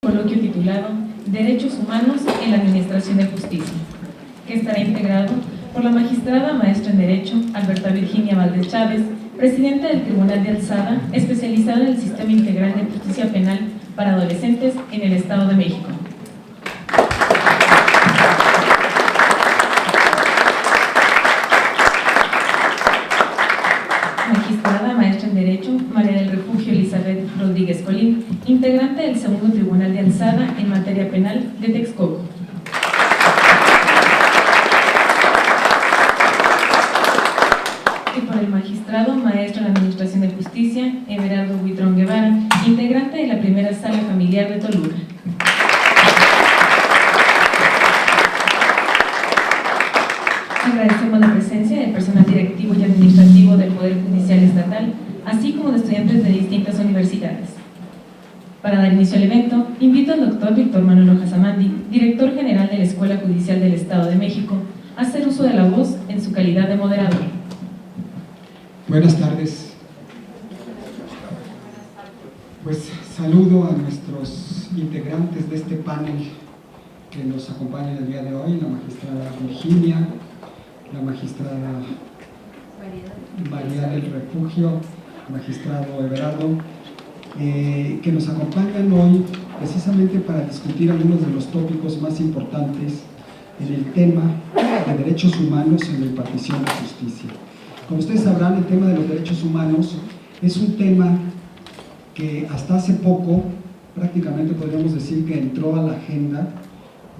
Coloquio titulado Derechos Humanos en la Administración de Justicia, que estará integrado por la magistrada maestra en Derecho, Alberta Virginia Valdés Chávez, presidenta del Tribunal de Alzada, especializada en el Sistema Integral de Justicia Penal para Adolescentes en el Estado de México. Magistrada maestra en Derecho, María del Refugio Elizabeth Rodríguez Colín, integrante del Segundo Tribunal de Alzada en materia penal de Texcoco. Y por el magistrado maestro en Administración de Justicia, Everardo Huitrón Guevara, integrante de la Primera Sala Familiar de Toluca. Agradecemos la presencia del personal directivo y administrativo del Poder Judicial Estatal, así como de estudiantes de distintas universidades. Para dar inicio al evento, invito al doctor Víctor Manuel Rojas Amandi, director general de la Escuela Judicial del Estado de México, a hacer uso de la voz en su calidad de moderador. Buenas tardes. Pues saludo a nuestros integrantes de este panel que nos acompañan el día de hoy, la magistrada Virginia, la magistrada María del Refugio, magistrado Everardo, que nos acompañan hoy precisamente para discutir algunos de los tópicos más importantes en el tema de derechos humanos en la impartición de justicia. Como ustedes sabrán, el tema de los derechos humanos es un tema que hasta hace poco, prácticamente podríamos decir que entró a la agenda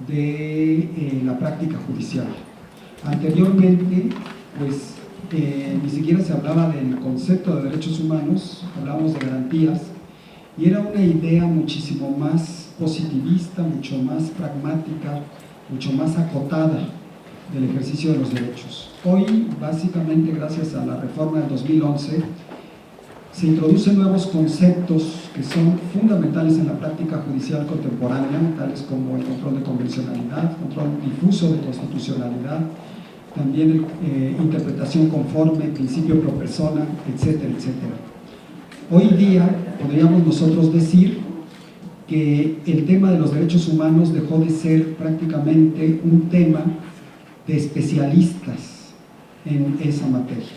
de la práctica judicial. Anteriormente, pues ni siquiera se hablaba del concepto de derechos humanos, hablábamos de garantías, y era una idea muchísimo más positivista, mucho más pragmática, mucho más acotada del ejercicio de los derechos. Hoy, básicamente gracias a la reforma del 2011, se introducen nuevos conceptos que son fundamentales en la práctica judicial contemporánea, tales como el control de convencionalidad, control difuso de constitucionalidad, también interpretación conforme, principio pro persona, etcétera, etcétera. Hoy día podríamos nosotros decir que el tema de los derechos humanos dejó de ser prácticamente un tema de especialistas en esa materia.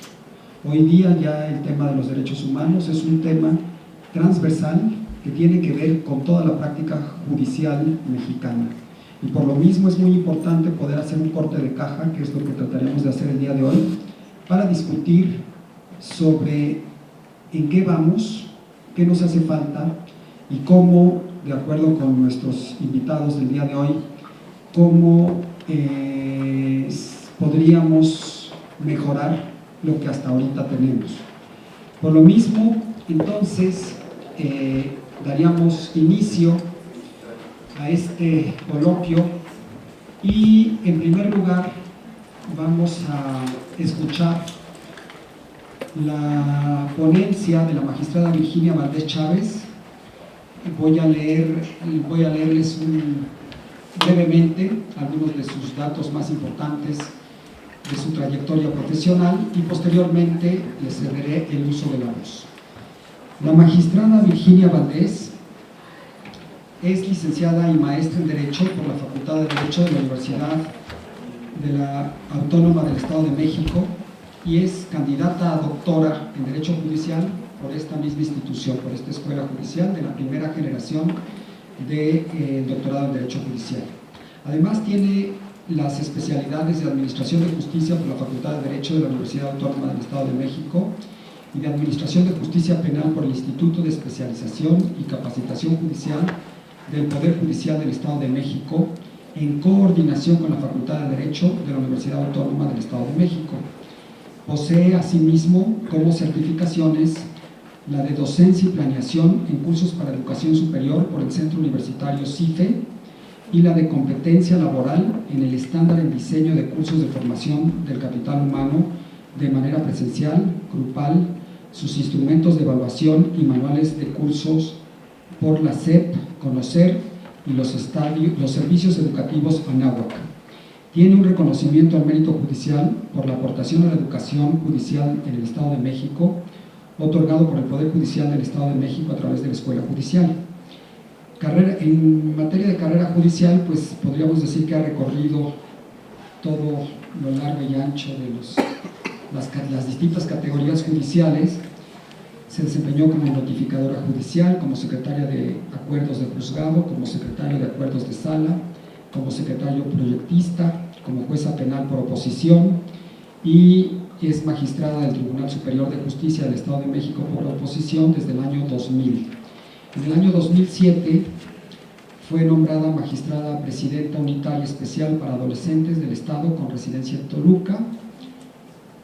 Hoy día ya el tema de los derechos humanos es un tema transversal que tiene que ver con toda la práctica judicial mexicana. Y por lo mismo es muy importante poder hacer un corte de caja, que es lo que trataremos de hacer el día de hoy, para discutir sobre en qué vamos, qué nos hace falta y cómo, de acuerdo con nuestros invitados del día de hoy, cómo podríamos mejorar lo que hasta ahorita tenemos. Por lo mismo, entonces, daríamos inicio a este coloquio y en primer lugar vamos a escuchar la ponencia de la magistrada Virginia Valdés Chávez. Voy a leerles brevemente algunos de sus datos más importantes de su trayectoria profesional y posteriormente les cederé el uso de la voz. La magistrada Virginia Valdés es licenciada y maestra en Derecho por la Facultad de Derecho de la Universidad de la Autónoma del Estado de México y es candidata a doctora en Derecho Judicial por esta misma institución, por esta escuela judicial de la primera generación de doctorado en Derecho Judicial. Además tiene las especialidades de Administración de Justicia por la Facultad de Derecho de la Universidad Autónoma del Estado de México y de Administración de Justicia Penal por el Instituto de Especialización y Capacitación Judicial del Poder Judicial del Estado de México, en coordinación con la Facultad de Derecho de la Universidad Autónoma del Estado de México. Posee asimismo como certificaciones la de docencia y planeación en cursos para educación superior por el Centro Universitario CIFE y la de competencia laboral en el estándar en diseño de cursos de formación del capital humano de manera presencial, grupal, sus instrumentos de evaluación y manuales de cursos por la SEP, Conocer y los servicios educativos ANAHUAC. Tiene un reconocimiento al mérito judicial por la aportación a la educación judicial en el Estado de México, otorgado por el Poder Judicial del Estado de México a través de la Escuela Judicial. En materia de carrera judicial, pues podríamos decir que ha recorrido todo lo largo y ancho de las distintas categorías judiciales. Se desempeñó como notificadora judicial, como secretaria de acuerdos de juzgado, como secretario de acuerdos de sala, como secretario proyectista, como jueza penal por oposición, y es magistrada del Tribunal Superior de Justicia del Estado de México por oposición desde el año 2000. En el año 2007 fue nombrada magistrada presidenta unitaria especial para adolescentes del Estado con residencia en Toluca.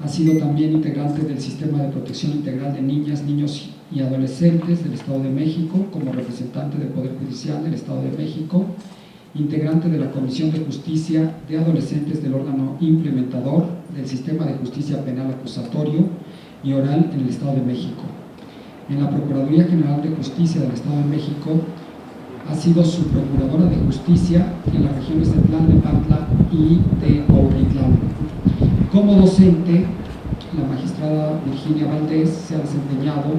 Ha sido también integrante del Sistema de Protección Integral de Niñas, Niños y Adolescentes del Estado de México como representante del Poder Judicial del Estado de México, integrante de la Comisión de Justicia de Adolescentes del órgano implementador del Sistema de Justicia Penal Acusatorio y Oral en el Estado de México. En la Procuraduría General de Justicia del Estado de México ha sido subprocuradora de justicia en las regiones de Tlalnepantla y de Cuautitlán. Como docente, la magistrada Virginia Valdés se ha desempeñado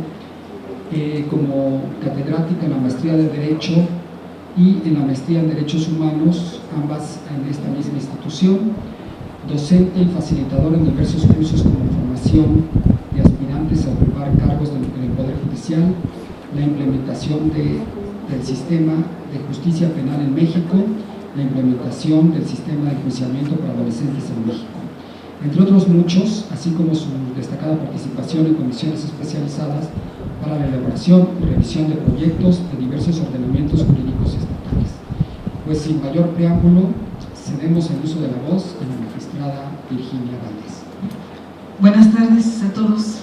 como catedrática en la maestría de Derecho y en la maestría en Derechos Humanos, ambas en esta misma institución, docente y facilitadora en diversos cursos como formación de aspirantes a ocupar cargos en el Poder Judicial, la implementación del sistema de justicia penal en México, la implementación del sistema de enjuiciamiento para adolescentes en México, entre otros muchos, así como su destacada participación en comisiones especializadas para la elaboración y revisión de proyectos de diversos ordenamientos jurídicos estatales. Pues sin mayor preámbulo, cedemos el uso de la voz a la magistrada Virginia Valdés. Buenas tardes a todos.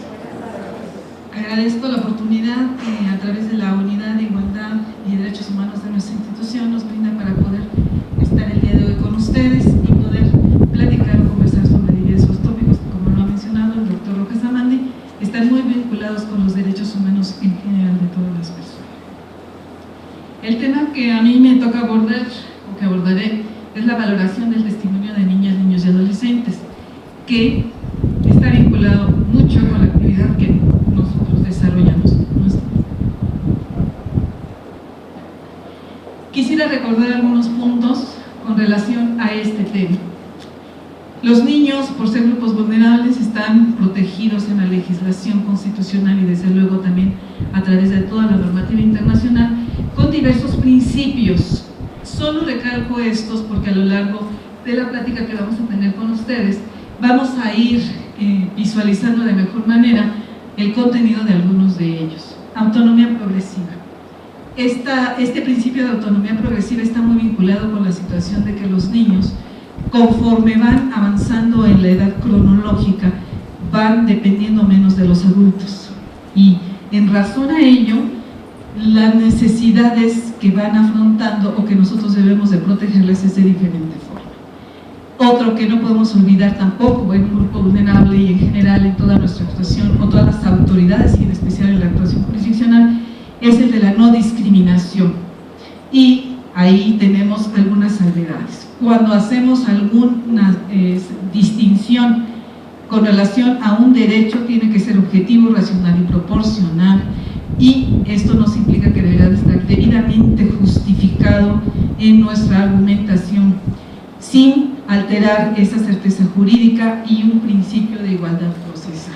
Agradezco la oportunidad que a través de la Unidad de Igualdad y Derechos Humanos de nuestra institución nos brinda para poder estar el día de hoy con ustedes y poder platicar o conversar sobre diversos tópicos que, como lo ha mencionado el doctor Rojas Amandi, están muy vinculados con los derechos humanos en general de todas las personas. El tema que a mí me toca abordar, o que abordaré, es la valoración del testimonio de niñas, niños y adolescentes, que está vinculado mucho con la actividad que nosotros desarrollamos. Quisiera recordar algunos puntos con relación a este tema. Los niños, por ser grupos vulnerables, están protegidos en la legislación constitucional y desde luego también a través de toda la normativa internacional con diversos principios. Solo recalco estos porque a lo largo de la plática que vamos a tener con ustedes vamos a ir visualizando de mejor manera el contenido de algunos de ellos. Autonomía progresiva. Este principio de autonomía progresiva está muy vinculado con la situación de que los niños, conforme van avanzando en la edad cronológica, van dependiendo menos de los adultos y en razón a ello las necesidades que van afrontando o que nosotros debemos de protegerles es de diferente forma. Otro que no podemos olvidar tampoco en un grupo vulnerable y en general en toda nuestra actuación o todas las autoridades y en especial en la actuación jurisdiccional es el de la no discriminación, y ahí tenemos algunas salvedades. Cuando hacemos alguna distinción con relación a un derecho, tiene que ser objetivo, racional y proporcional, y esto nos implica que deberá de estar debidamente justificado en nuestra argumentación, sin alterar esa certeza jurídica y un principio de igualdad procesal.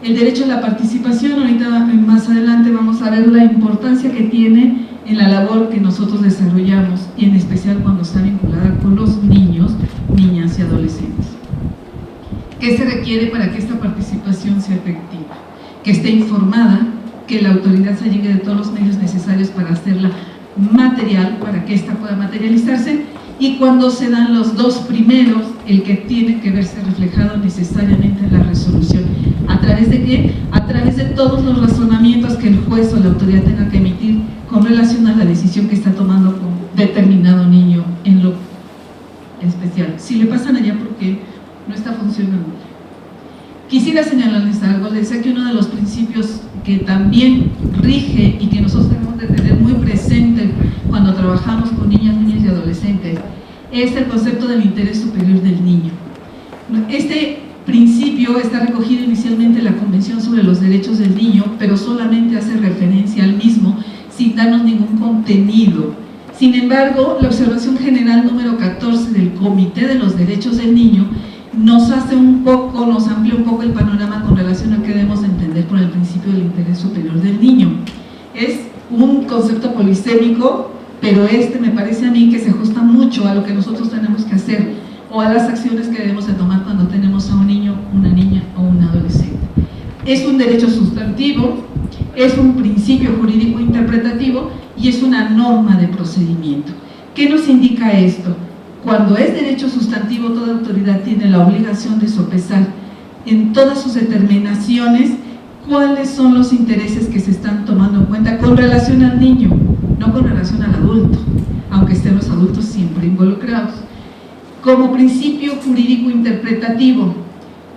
El derecho a la participación, ahorita más adelante vamos a ver la importancia que tiene en la labor que nosotros desarrollamos y en especial cuando está vinculada con los niños, niñas y adolescentes. ¿Qué se requiere para que esta participación sea efectiva? Que esté informada, que la autoridad se llegue de todos los medios necesarios para hacerla material, para que ésta pueda materializarse, y cuando se dan los dos primeros, el que tiene que verse reflejado necesariamente en la resolución. ¿A través de qué? A través de todos los razonamientos que el juez o la autoridad tenga que emitir con relación a la decisión que está tomando con determinado niño en lo especial. Si le pasan allá porque no está funcionando. Quisiera señalarles algo. Les decía que uno de los principios que también rige y que nosotros debemos de tener muy presente cuando trabajamos con niñas, niños y adolescentes es el concepto del interés superior del niño. Este principio está recogido inicialmente en la Convención sobre los Derechos del Niño, pero solamente hace referencia al mismo, sin darnos ningún contenido. Sin embargo, la observación general número 14 del Comité de los Derechos del Niño nos amplía un poco el panorama con relación a qué debemos entender por el principio del interés superior del niño. Es un concepto polisémico, pero me parece a mí que se ajusta mucho a lo que nosotros tenemos que hacer o a las acciones que debemos de tomar cuando tenemos a un niño, una niña o un adolescente. Es un derecho sustantivo, es un principio jurídico interpretativo y es una norma de procedimiento. ¿Qué nos indica esto? Cuando es derecho sustantivo, toda autoridad tiene la obligación de sopesar en todas sus determinaciones cuáles son los intereses que se están tomando en cuenta con relación al niño, no con relación al adulto, aunque estén los adultos siempre involucrados. Como principio jurídico interpretativo,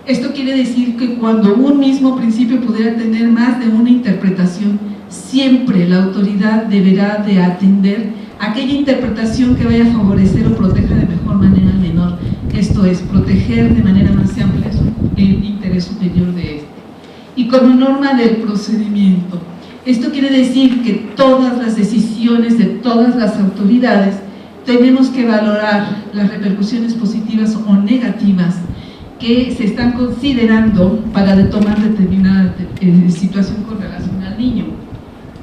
esto quiere decir que cuando un mismo principio pudiera tener más de una interpretación, siempre la autoridad deberá de atender aquella interpretación que vaya a favorecer o proteja de mejor manera al menor, esto es, proteger de manera más amplia el interés superior de este. Y como norma del procedimiento, esto quiere decir que todas las decisiones de todas las autoridades tenemos que valorar las repercusiones positivas o negativas que se están considerando para tomar determinada situación con relación al niño.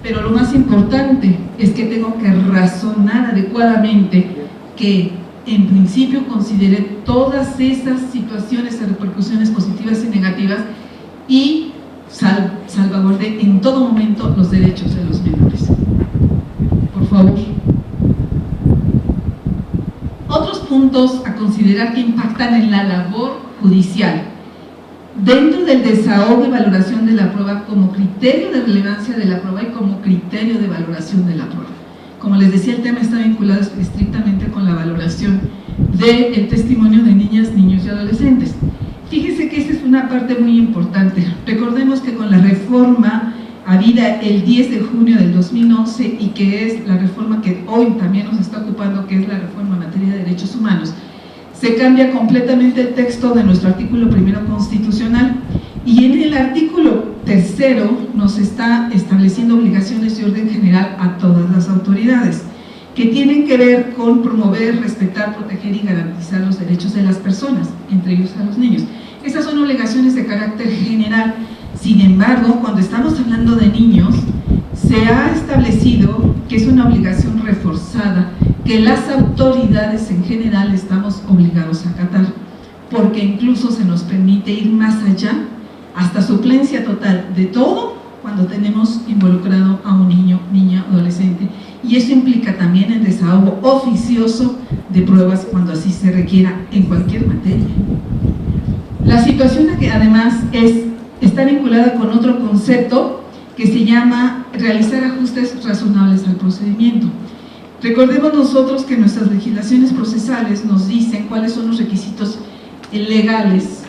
Pero lo más importante es que tengo que razonar adecuadamente, que en principio considere todas esas situaciones de repercusiones positivas y negativas y salvaguarde en todo momento los derechos de los menores. Por favor. Otros puntos a considerar que impactan en la labor judicial. Dentro del desahogo y valoración de la prueba como criterio de relevancia de la prueba y como criterio de valoración de la prueba. Como les decía, el tema está vinculado estrictamente con la valoración del testimonio de niñas, niños y adolescentes. Fíjense que esta es una parte muy importante. Recordemos que con la reforma habida el 10 de junio del 2011 y que es la reforma que hoy también nos está ocupando, que es la reforma en materia de derechos humanos, se cambia completamente el texto de nuestro artículo primero constitucional y en el artículo tercero nos está estableciendo obligaciones de orden general a todas las autoridades que tienen que ver con promover, respetar, proteger y garantizar los derechos de las personas, entre ellos a los niños. Estas son obligaciones de carácter general. Sin embargo, cuando estamos hablando de niños, se ha establecido que es una obligación reforzada que las autoridades en general estamos obligados a acatar, porque incluso se nos permite ir más allá, hasta suplencia total de todo cuando tenemos involucrado a un niño, niña, adolescente, y eso implica también el desahogo oficioso de pruebas cuando así se requiera en cualquier materia. La situación que además está vinculada con otro concepto que se llama realizar ajustes razonables al procedimiento. Recordemos nosotros que nuestras legislaciones procesales nos dicen cuáles son los requisitos legales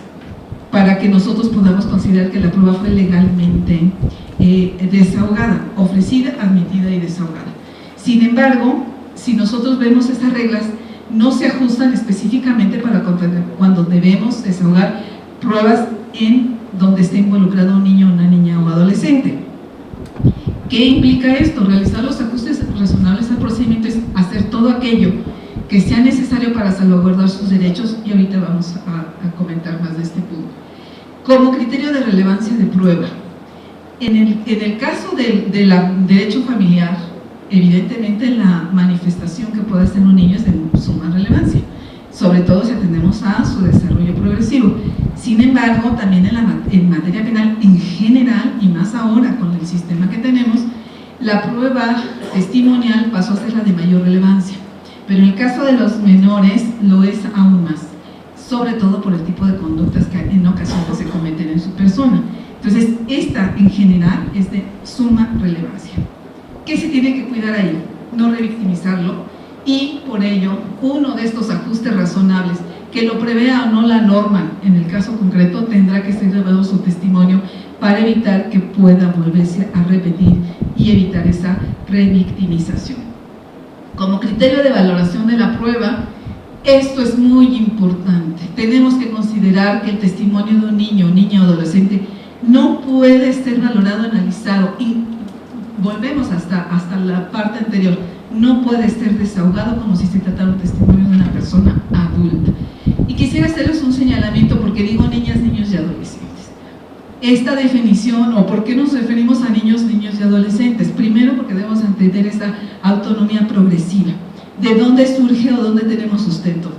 para que nosotros podamos considerar que la prueba fue legalmente desahogada, ofrecida, admitida y desahogada. Sin embargo, si nosotros vemos estas reglas, no se ajustan específicamente para cuando debemos desahogar pruebas en donde esté involucrado un niño, una niña o adolescente. ¿Qué implica esto? Realizar los ajustes razonables al procedimiento es hacer todo aquello que sea necesario para salvaguardar sus derechos, y ahorita vamos a comentar más de este punto. Como criterio de relevancia de prueba, en el caso del derecho familiar, evidentemente la manifestación que pueda hacer un niño es de suma relevancia, sobre todo si atendemos a su desarrollo progresivo. Sin embargo, también en materia penal en general, y más ahora con el sistema que tenemos, la prueba testimonial pasó a ser la de mayor relevancia, pero en el caso de los menores lo es aún más, sobre todo por el tipo de conductas que en ocasiones se cometen en su persona. Entonces, esta en general es de suma relevancia. ¿Qué se tiene que cuidar ahí? No revictimizarlo, y por ello, uno de estos ajustes razonables, que lo prevea o no la norma, en el caso concreto, tendrá que ser grabado su testimonio para evitar que pueda volverse a repetir y evitar esa revictimización. Como criterio de valoración de la prueba, Esto es muy importante. Tenemos que considerar que el testimonio de un niño, niña o adolescente no puede ser valorado, analizado, y volvemos hasta la parte anterior, no puede ser desahogado como si se tratara un testimonio de una persona adulta. Y quisiera hacerles un señalamiento porque digo niñas, niños y adolescentes. Esta definición, o por qué nos referimos a niños, niños y adolescentes, primero porque debemos entender esta autonomía progresiva. ¿De dónde surge o dónde tenemos sustento?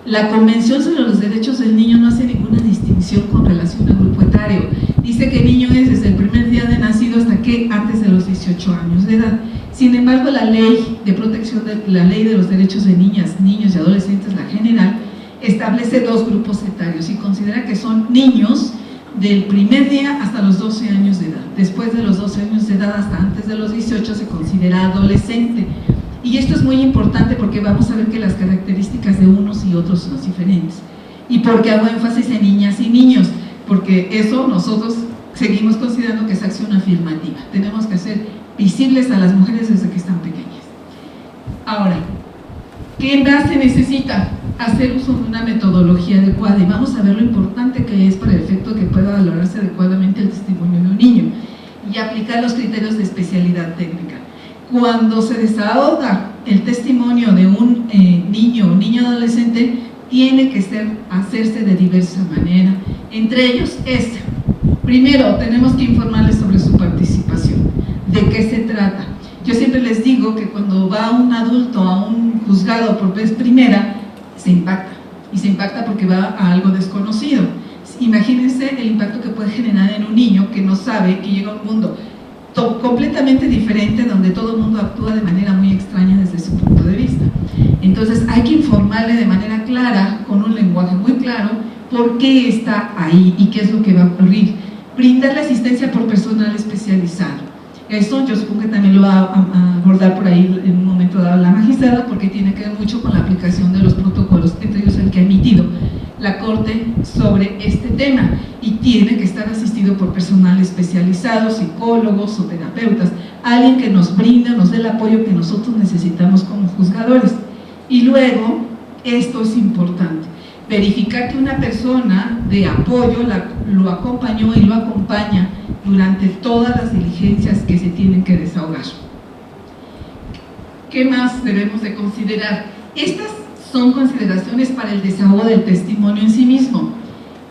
La Convención sobre los Derechos del Niño no hace ninguna distinción con relación al grupo etario. Dice que niño es desde el primer día de nacido hasta que antes de los 18 años de edad. Sin embargo, la ley de protección, la ley de los derechos de niñas, niños y adolescentes, la general, establece dos grupos etarios y considera que son niños del primer día hasta los 12 años de edad. Después de los 12 años de edad hasta antes de los 18 se considera adolescente. Y esto es muy importante porque vamos a ver que las características de unos y otros son diferentes. ¿Y por qué hago énfasis en niñas y niños? Porque eso nosotros seguimos considerando que es acción afirmativa. Tenemos que hacer visibles a las mujeres desde que están pequeñas. Ahora, ¿qué más se necesita? Hacer uso de una metodología adecuada, y vamos a ver lo importante que es para el efecto de que pueda valorarse adecuadamente el testimonio de un niño y aplicar los criterios de especialidad técnica. Cuando se desahoga el testimonio de un niño o niña adolescente, tiene que hacerse de diversa manera. Entre ellos es, primero, tenemos que informarles sobre su participación, de qué se trata. Yo siempre les digo que cuando va un adulto a un juzgado por vez primera, se impacta, y se impacta porque va a algo desconocido. Imagínense el impacto que puede generar en un niño que no sabe, que llega a un mundo completamente diferente, donde todo el mundo actúa de manera muy extraña desde su punto de vista. Entonces hay que informarle de manera clara, con un lenguaje muy claro, por qué está ahí y qué es lo que va a ocurrir. Brindarle asistencia por personal especializado. Eso yo supongo que también lo va a abordar por ahí en un momento dado la magistrada, porque tiene que ver mucho con la aplicación de los protocolos, entre ellos el que ha emitido la Corte sobre este tema, y tiene que estar asistido por personal especializado, psicólogos o terapeutas, alguien que nos brinde, nos dé el apoyo que nosotros necesitamos como juzgadores. Y luego, esto es importante, verificar que una persona de apoyo lo acompañó y lo acompaña durante todas las diligencias que se tienen que desahogar. ¿Qué más debemos de considerar? Estas son consideraciones para el desahogo del testimonio en sí mismo.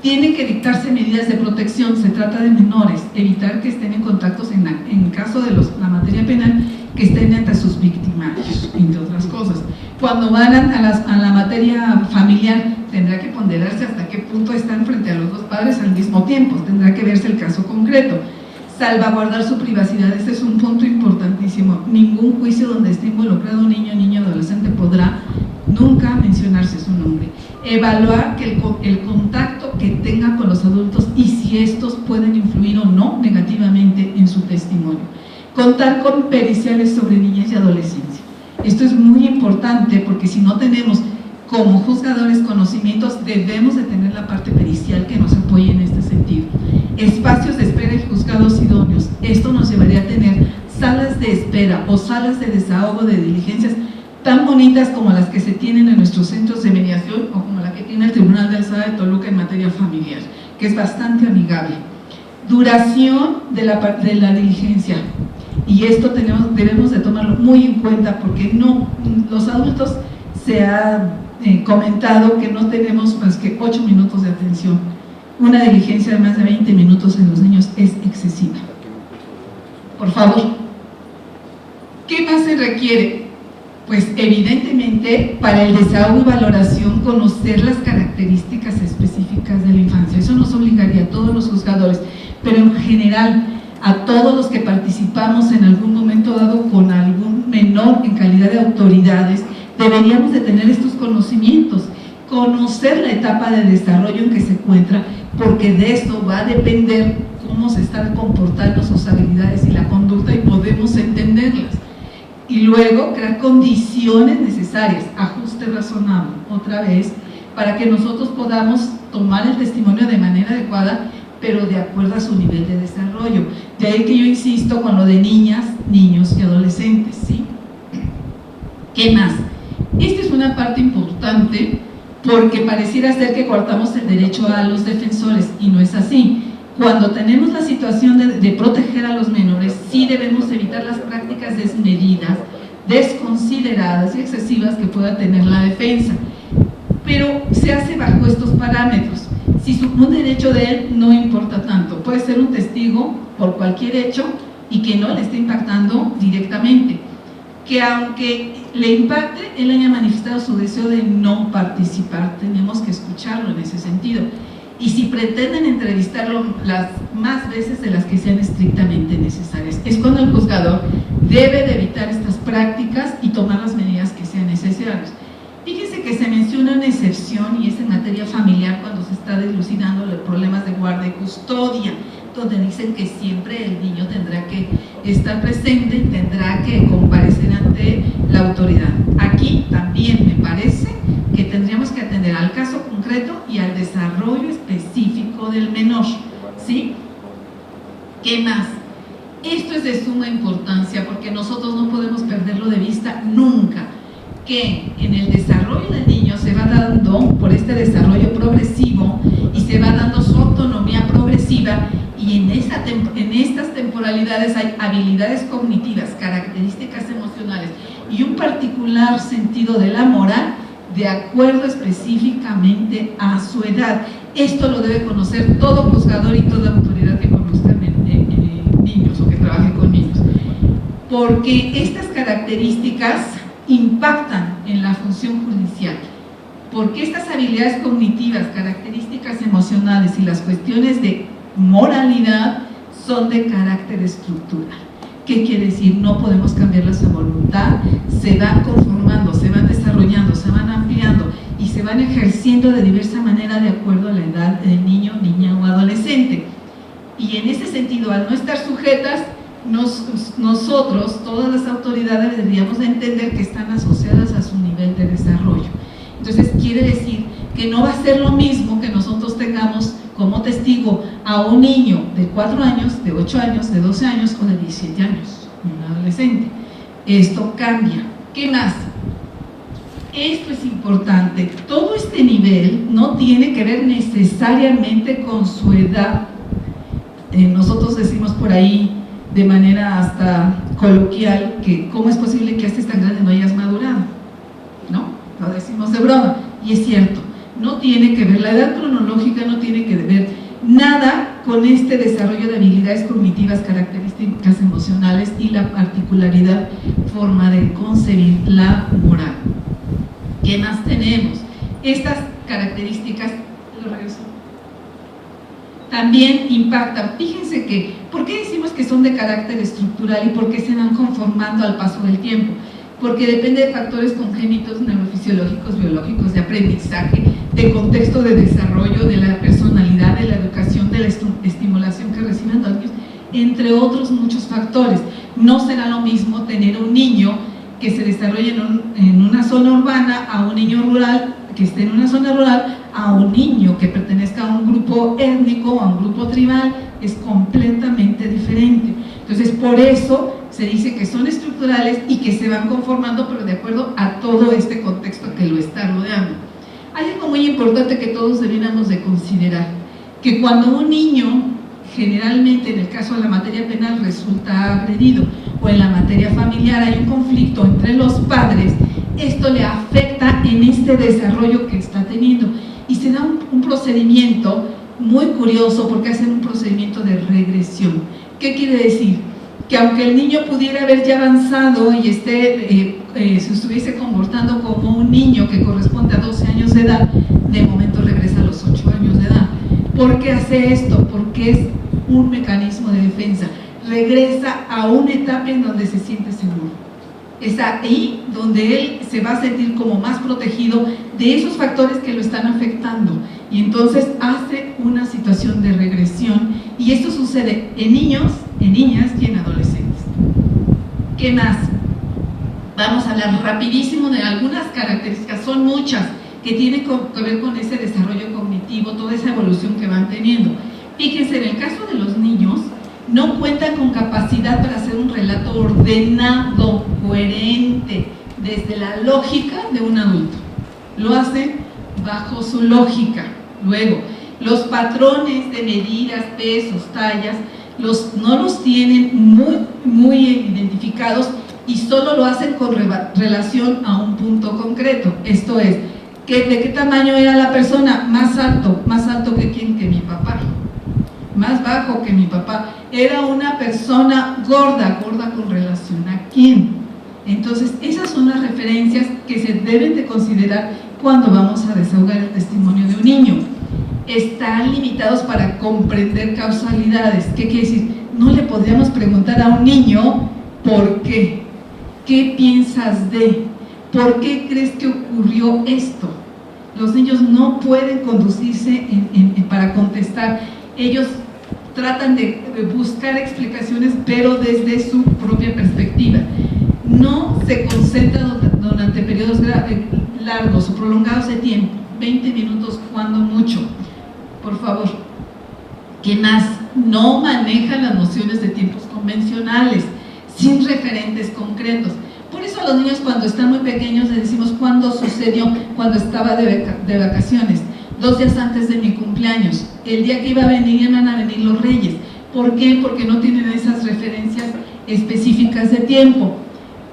Tienen que dictarse medidas de protección, se trata de menores, evitar que estén en contactos, en caso de la materia penal, que estén entre sus victimarios, entre otras cosas. Cuando van a la materia familiar, tendrá que ponderarse hasta qué punto están frente a los dos padres al mismo tiempo, tendrá que verse el caso concreto. Salvaguardar su privacidad, este es un punto importantísimo. Ningún juicio donde esté involucrado un niño, niña o adolescente podrá nunca mencionarse su nombre. Evaluar que el contacto que tenga con los adultos y si estos pueden influir o no negativamente en su testimonio. Contar con periciales sobre niñez y adolescencia. Esto es muy importante porque si no tenemos como juzgadores conocimientos, debemos de tener la parte pericial que nos apoye en este sentido. Espacios de espera y juzgados idóneos. Esto nos llevaría a tener salas de espera o salas de desahogo de diligencias tan bonitas como las que se tienen en nuestros centros de mediación o como la que tiene el Tribunal de Alzada de Toluca en materia familiar, que es bastante amigable. Duración de la diligencia, y esto debemos de tomarlo muy en cuenta porque los adultos se ha comentado que no tenemos más que 8 minutos de atención. Una diligencia de más de 20 minutos en los niños es excesiva. Por favor, ¿qué más se requiere? Pues evidentemente para el desahogo y valoración conocer las características específicas de la infancia. Eso nos obligaría a todos los juzgadores, pero en general a todos los que participamos en algún momento dado con algún menor en calidad de autoridades, deberíamos de tener estos conocimientos, conocer la etapa de desarrollo en que se encuentra, porque de esto va a depender cómo se están comportando sus habilidades y la conducta y podemos entenderlas. Y luego crear condiciones necesarias, ajuste razonable, otra vez, para que nosotros podamos tomar el testimonio de manera adecuada, pero de acuerdo a su nivel de desarrollo. De ahí que yo insisto con lo de niñas, niños y adolescentes, ¿sí? ¿Qué más? Esta es una parte importante importante porque pareciera ser que cortamos el derecho a los defensores y no es así. Cuando tenemos la situación de proteger a los menores, sí debemos evitar las prácticas desmedidas, desconsideradas y excesivas que pueda tener la defensa. Pero se hace bajo estos parámetros. Si un derecho de él no importa tanto, puede ser un testigo por cualquier hecho y que no le esté impactando directamente. Que aunque le impacte, él haya manifestado su deseo de no participar, tenemos que escucharlo en ese sentido. Y si pretenden entrevistarlo las más veces de las que sean estrictamente necesarias, es cuando el juzgador debe de evitar estas prácticas y tomar las medidas que sean necesarias. Fíjense que se menciona una excepción y es en materia familiar cuando se está dilucidando los problemas de guardia y custodia, donde dicen que siempre el niño tendrá que estar presente y tendrá que comparecer ante la autoridad. Aquí también me parece que tendríamos que atender al caso concreto y al desarrollo específico del menor, ¿sí? ¿Qué más? Esto es de suma importancia porque nosotros no podemos perderlo de vista nunca, que en el desarrollo del niño se va dando, por este desarrollo progresivo, y se va dando su autonomía progresiva, y en estas temporalidades hay habilidades cognitivas, características emocionales y un particular sentido de la moral de acuerdo específicamente a su edad. Esto lo debe conocer todo juzgador y toda autoridad que conozca niños o que trabaje con niños, porque estas características impactan en la función judicial, porque estas habilidades cognitivas, características emocionales y las cuestiones de moralidad son de carácter estructural. ¿Qué quiere decir? No podemos cambiarlas a voluntad, se van conformando, se van desarrollando, se van ampliando y se van ejerciendo de diversa manera de acuerdo a la edad del niño, niña o adolescente. Y en ese sentido, al no estar sujetas, nosotros, todas las autoridades, deberíamos de entender que están asociadas a su nivel de desarrollo. Entonces, quiere decir que no va a ser lo mismo que nosotros tengamos como testigo a un niño de 4 años, de 8 años, de 12 años o de 17 años, un adolescente. Esto cambia. ¿Qué más? Esto es importante. Todo este nivel no tiene que ver necesariamente con su edad. Nosotros decimos por ahí, de manera hasta coloquial, que cómo es posible que estés tan grande no hayas madurado, ¿no? Lo decimos de broma, y es cierto, no tiene que ver, la edad cronológica no tiene que ver nada con este desarrollo de habilidades cognitivas, características emocionales y la particularidad forma de concebir la moral. ¿Qué más tenemos? Estas características, lo regreso, también impactan. Fíjense que, ¿por qué decimos que son de carácter estructural y por qué se van conformando al paso del tiempo? Porque depende de factores congénitos, neurofisiológicos, biológicos, de aprendizaje, de contexto de desarrollo, de la personalidad, de la educación, de la estimulación que reciben los niños, entre otros muchos factores. No será lo mismo tener un niño que se desarrolle en una zona urbana a un niño rural que esté en una zona rural, a un niño que pertenezca a un grupo étnico o a un grupo tribal. Es completamente diferente. Entonces, por eso se dice que son estructurales y que se van conformando, pero de acuerdo a todo este contexto que lo está rodeando. Hay algo muy importante que todos deberíamos de considerar, que cuando un niño, generalmente en el caso de la materia penal, resulta agredido, o en la materia familiar hay un conflicto entre los padres, esto le afecta en este desarrollo que está teniendo, y se da un procedimiento muy curioso, porque hacen un procedimiento de regresión. ¿Qué quiere decir? Que aunque el niño pudiera haber ya avanzado y se estuviese comportando como un niño que corresponde a 12 años de edad, de momento regresa a los 8 años de edad. ¿Por qué hace esto? Porque es un mecanismo de defensa. Regresa a una etapa en donde se siente seguro. Es ahí donde él se va a sentir como más protegido de esos factores que lo están afectando, y entonces hace una situación de regresión, y esto sucede en niños, en niñas y en adolescentes. ¿Qué más? Vamos a hablar rapidísimo de algunas características, son muchas, que tienen que ver con ese desarrollo cognitivo, toda esa evolución que van teniendo. Fíjense, en el caso de los niños, no cuentan con capacidad para hacer un relato ordenado, coherente, desde la lógica de un adulto. lo hacen bajo su lógica. Luego, los patrones de medidas, pesos, tallas, no los tienen muy identificados y solo lo hacen con relación a un punto concreto. Esto es, ¿de qué tamaño era la persona? Más alto que quién, que mi papá, más bajo que mi papá. Era una persona gorda con relación a quién. Entonces, esas son las referencias que se deben de considerar cuando vamos a desahogar el testimonio de un niño. Están limitados para comprender causalidades. ¿Qué quiere decir? No le podríamos preguntar a un niño ¿por qué? ¿Qué piensas de? ¿Por qué crees que ocurrió esto? Los niños no pueden conducirse para contestar. Ellos tratan de buscar explicaciones, pero desde su propia perspectiva. No se concentran durante periodos largos o prolongados de tiempo, 20 minutos cuando mucho. Por favor. ¿Qué más? No manejan las nociones de tiempos convencionales, sin referentes concretos. Por eso a los niños cuando están muy pequeños les decimos cuándo sucedió, cuando estaba de vacaciones, 2 días antes de mi cumpleaños, el día que iban a venir los reyes. ¿Por qué? Porque no tienen esas referencias específicas de tiempo.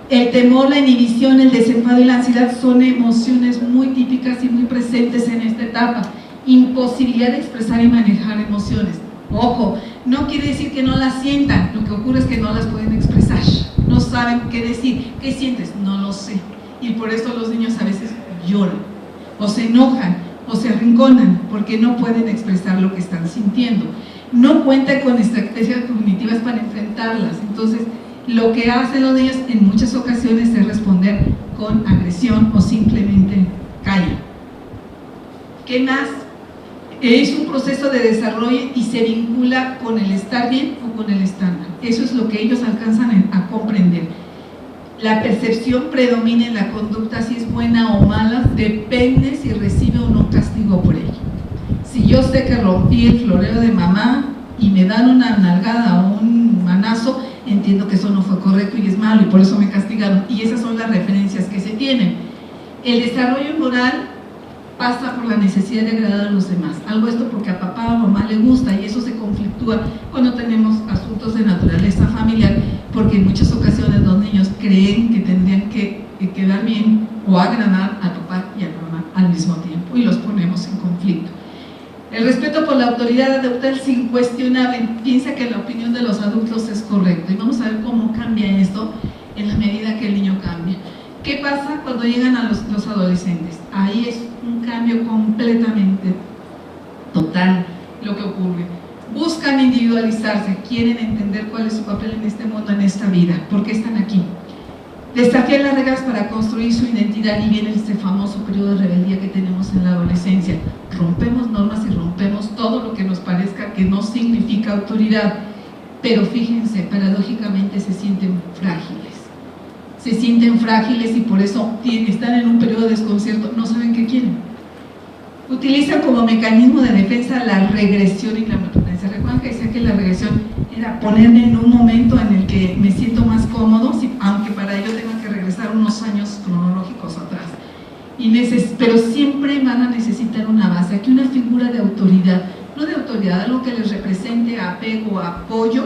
El temor, la inhibición, el desenfado y la ansiedad son emociones muy típicas y muy presentes en esta etapa. Imposibilidad de expresar y manejar emociones. Ojo, no quiere decir que no las sientan, lo que ocurre es que no las pueden expresar, no saben qué decir. ¿Qué sientes? No lo sé. Y por eso los niños a veces lloran, o se enojan, o se arrinconan, porque no pueden expresar lo que están sintiendo. No cuentan con estrategias cognitivas para enfrentarlas. Entonces, lo que hacen los niños en muchas ocasiones es responder con agresión o simplemente callan. ¿Qué más? Es un proceso de desarrollo y se vincula con el estar bien o con el estar mal. Eso es lo que ellos alcanzan a comprender. La percepción predomina en la conducta, si es buena o mala, depende si recibe o no castigo por ello. Si yo sé que rompí el florero de mamá y me dan una nalgada o un manazo, entiendo que eso no fue correcto y es malo y por eso me castigaron. Y esas son las referencias que se tienen. El desarrollo moral pasa por la necesidad de agradar a los demás. Hago esto porque a papá o mamá le gusta y eso se conflictúa cuando tenemos asuntos de naturaleza familiar, porque en muchas ocasiones los niños creen que tendrían que quedar bien o agradar a papá y a mamá al mismo tiempo y los ponemos en conflicto. El respeto por la autoridad adopta el incuestionable, piensa que la opinión de los adultos es correcta y vamos a ver cómo cambia esto en la medida que el niño cambia. ¿Qué pasa cuando llegan a los adolescentes? Ahí es un cambio completamente total lo que ocurre. Buscan individualizarse, quieren entender cuál es su papel en este mundo, en esta vida, por qué están aquí. Desafían las reglas para construir su identidad y viene este famoso periodo de rebeldía que tenemos en la adolescencia. Rompemos normas y rompemos todo lo que nos parezca que no significa autoridad, pero fíjense, paradójicamente se sienten frágiles. Se sienten frágiles y por eso están en un periodo de desconcierto, no saben qué quieren. Utilizan como mecanismo de defensa la regresión y la pertenencia. Recuerdan que decía que la regresión era ponerme en un momento en el que me siento más cómodo, aunque para ello tenga que regresar unos años cronológicos atrás. Pero siempre van a necesitar una base, aquí una figura de autoridad, no de autoridad, algo que les represente apego, apoyo,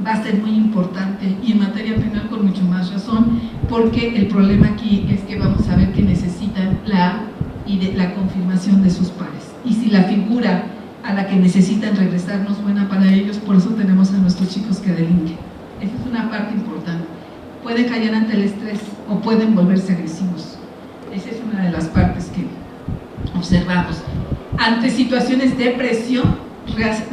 va a ser muy importante y en materia penal con mucho más razón, porque el problema aquí es que vamos a ver que necesitan la confirmación de sus pares, y si la figura a la que necesitan regresar no es buena para ellos, por eso tenemos a nuestros chicos que delinquen. Esa es una parte importante. Pueden callar ante el estrés o pueden volverse agresivos. Esa es una de las partes que observamos. Ante situaciones de presión,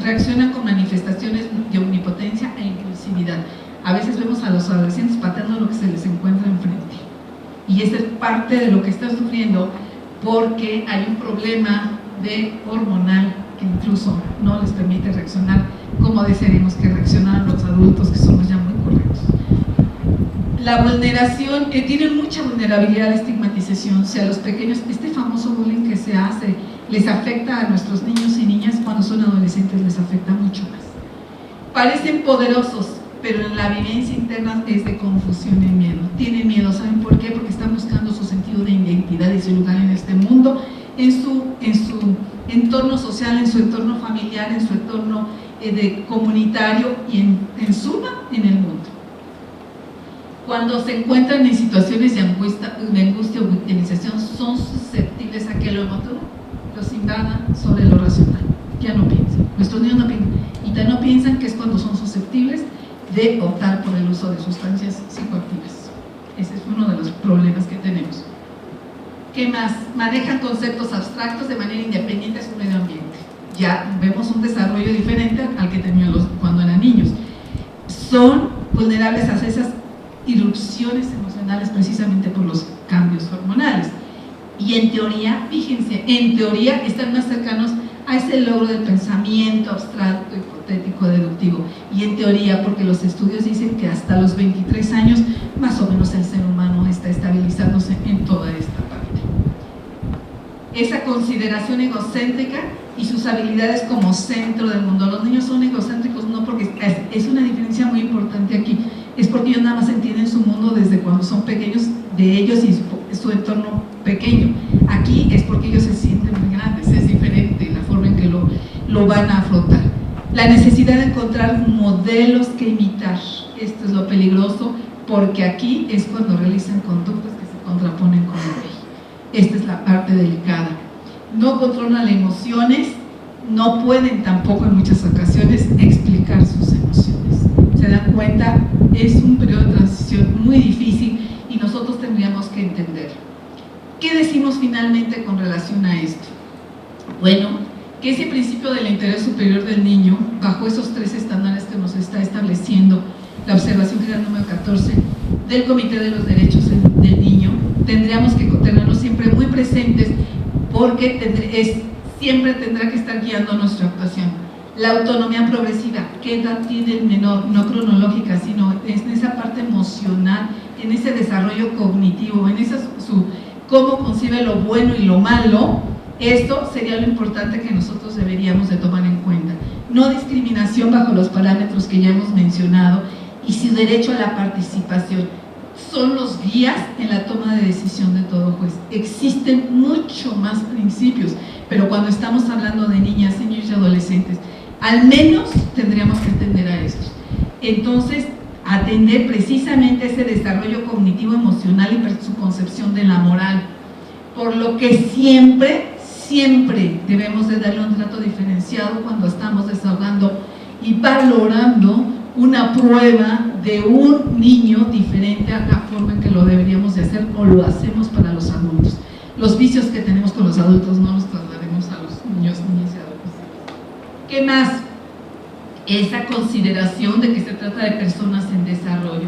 reaccionan con manifestaciones de omnipotencia e impulsividad. A veces vemos a los adolescentes pateando lo que se les encuentra enfrente. Y esa es parte de lo que están sufriendo porque hay un problema hormonal que incluso no les permite reaccionar como desearíamos que reaccionaran los adultos, que somos ya muy correctos. La vulneración, tienen mucha vulnerabilidad a la estigmatización, o sea, los pequeños, este famoso bullying que se hace, les afecta a nuestros niños y niñas, cuando son adolescentes les afecta mucho más. Parecen poderosos, pero en la vivencia interna es de confusión y miedo. Tienen miedo, ¿saben por qué? Porque están buscando su sentido de identidad y su lugar en este mundo, en su entorno social, en su entorno familiar, en su entorno comunitario y en suma en el mundo. Cuando se encuentran en situaciones de angustia o victimización, son susceptibles a que lo emotivo los invada sobre lo racional. Ya no piensan, nuestros niños no piensan, y ya no piensan, que es cuando son susceptibles de optar por el uso de sustancias psicoactivas. Ese es uno de los problemas que tenemos. ¿Qué más? Manejan conceptos abstractos de manera independiente de su medio ambiente. Ya vemos un desarrollo diferente al que tenían cuando eran niños. Son vulnerables a esas irrupciones emocionales precisamente por los cambios hormonales. Y en teoría, fíjense, en teoría están más cercanos a ese logro del pensamiento abstracto, hipotético, deductivo. Y en teoría, porque los estudios dicen que hasta los 23 años, más o menos el ser humano está estabilizándose en toda esta parte. Esa consideración egocéntrica y sus habilidades como centro del mundo. Los niños son egocéntricos no porque es una diferencia muy importante aquí, es porque ellos nada más entienden su mundo desde cuando son pequeños, de ellos y su entorno pequeño. Aquí es porque ellos se sienten muy grandes, es diferente la forma en que lo van a afrontar. La necesidad de encontrar modelos que imitar, esto es lo peligroso, porque aquí es cuando realizan conductas que se contraponen con la ley. Esta es la parte delicada. No controlan las emociones, no pueden tampoco en muchas ocasiones explicar sus emociones. Se dan cuenta, es un periodo de transición muy difícil y nosotros tendríamos que entender. ¿Qué decimos finalmente con relación a esto? Bueno, que ese principio del interés superior del niño, bajo esos 3 estándares que nos está estableciendo la observación general número 14 del Comité de los Derechos del Niño, tendríamos que tenerlos siempre muy presentes, porque siempre tendrá que estar guiando nuestra actuación. La autonomía progresiva, ¿qué edad tiene el menor? No cronológica, sino en esa parte emocional, en ese desarrollo cognitivo, en cómo concibe lo bueno y lo malo. Esto sería lo importante que nosotros deberíamos de tomar en cuenta. No discriminación bajo los parámetros que ya hemos mencionado, y su derecho a la participación. Son los guías en la toma de decisión de todo juez. Existen mucho más principios, pero cuando estamos hablando de niñas, niños y adolescentes, al menos tendríamos que atender a estos. Entonces, atender precisamente ese desarrollo cognitivo, emocional y su concepción de la moral. Por lo que siempre debemos de darle un trato diferenciado cuando estamos desahogando y valorando una prueba de un niño diferente a la forma en que lo deberíamos de hacer o lo hacemos para los adultos. Los vicios que tenemos con los adultos no los trasladaremos a los niños, niñas y adolescentes. ¿Qué más? Esa consideración de que se trata de personas en desarrollo,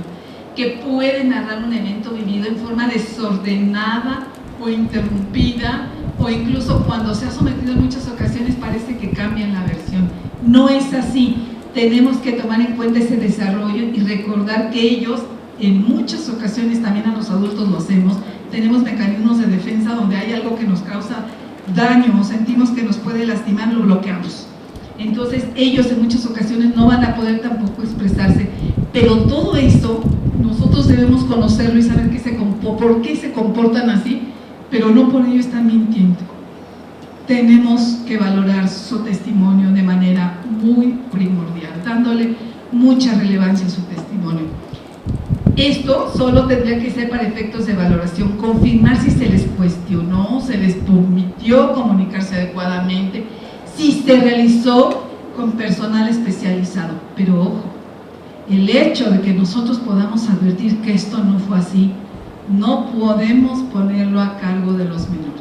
que pueden narrar un evento vivido en forma desordenada o interrumpida, o incluso cuando se ha sometido en muchas ocasiones parece que cambian la versión. No es así. Tenemos que tomar en cuenta ese desarrollo y recordar que ellos, en muchas ocasiones también a los adultos lo hacemos, tenemos mecanismos de defensa donde hay algo que nos causa daño o sentimos que nos puede lastimar, lo bloqueamos. Entonces ellos en muchas ocasiones no van a poder tampoco expresarse, pero todo eso nosotros debemos conocerlo y saber por qué se comportan así, pero no por ello están mintiendo. Tenemos que valorar su testimonio de manera muy primordial, dándole mucha relevancia a su testimonio. Esto solo tendría que ser para efectos de valoración, confirmar si se les cuestionó, se les permitió comunicarse adecuadamente, si se realizó con personal especializado. Pero ojo, el hecho de que nosotros podamos advertir que esto no fue así, no podemos ponerlo a cargo de los menores.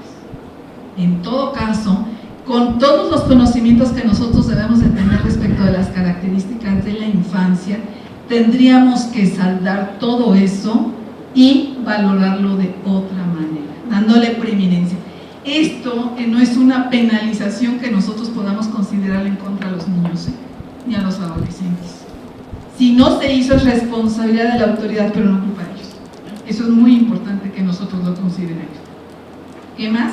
En todo caso, con todos los conocimientos que nosotros debemos de tener respecto de las características de la infancia, tendríamos que saldar todo eso y valorarlo de otra manera, dándole preeminencia. Esto no es una penalización que nosotros podamos considerar en contra de los niños ni a los adolescentes. Si no se hizo, es responsabilidad de la autoridad, pero no culpa de ellos. Eso es muy importante que nosotros lo consideremos. ¿Qué más?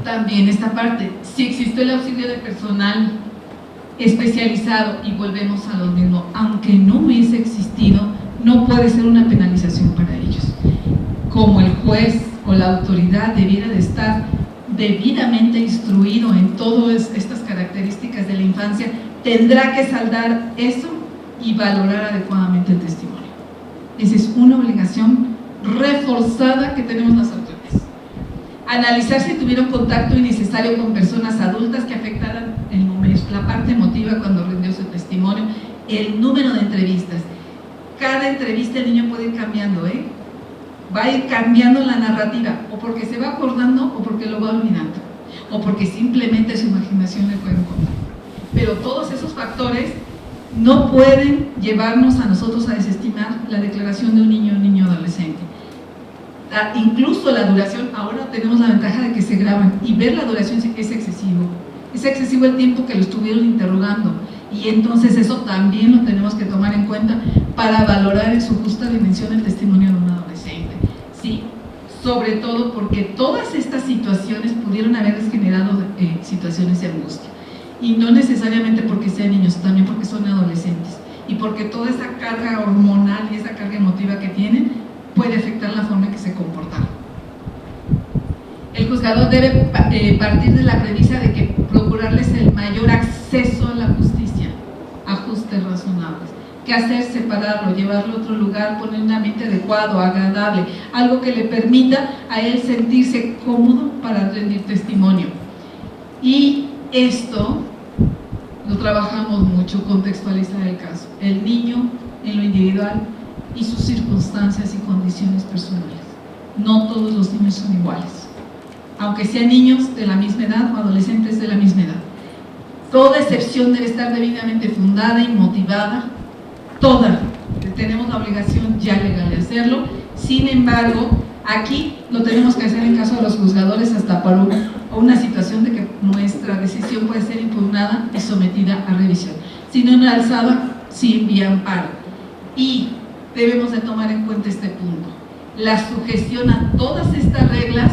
También esta parte, si existe el auxilio de personal especializado, y volvemos a lo mismo, aunque no hubiese existido, no puede ser una penalización para ellos. como el juez o la autoridad debiera de estar debidamente instruido en todas estas características de la infancia, tendrá que saldar eso y valorar adecuadamente el testimonio. Esa es una obligación reforzada que tenemos las autoridades. Analizar si tuvieron contacto innecesario con personas adultas que afectaran la parte emotiva cuando rindió su testimonio, el número de entrevistas. Cada entrevista el niño puede ir cambiando, va a ir cambiando la narrativa, o porque se va acordando o porque lo va olvidando, o porque simplemente su imaginación le puede contar. Pero todos esos factores no pueden llevarnos a nosotros a desestimar la declaración de un niño o un niño adolescente. Incluso la duración, ahora tenemos la ventaja de que se graban, y ver la duración es excesivo el tiempo que lo estuvieron interrogando, y entonces eso también lo tenemos que tomar en cuenta para valorar en su justa dimensión el testimonio de un adolescente. Sí, sobre todo porque todas estas situaciones pudieron haberles generado situaciones de angustia, y no necesariamente porque sean niños, también porque son adolescentes, y porque toda esa carga hormonal y esa carga emotiva que tienen puede afectar la forma en que se comportaron. El juzgador debe partir de la premisa de que procurarles el mayor acceso a la justicia, ajustes razonables. ¿Qué hacer? Separarlo, llevarlo a otro lugar, poner un ambiente adecuado, agradable, algo que le permita a él sentirse cómodo para rendir testimonio. Y esto lo trabajamos mucho, contextualizar el caso, el niño en lo individual y sus circunstancias y condiciones personales. No todos los niños son iguales, aunque sean niños de la misma edad o adolescentes de la misma edad. Toda excepción debe estar debidamente fundada y motivada, toda. Tenemos la obligación ya legal de hacerlo. Sin embargo, aquí lo tenemos que hacer en caso de los juzgadores hasta para una situación de que nuestra decisión puede ser impugnada y sometida a revisión. Si no, en la alzada, sin vía amparo. Y debemos de tomar en cuenta este punto. La sugestión a todas estas reglas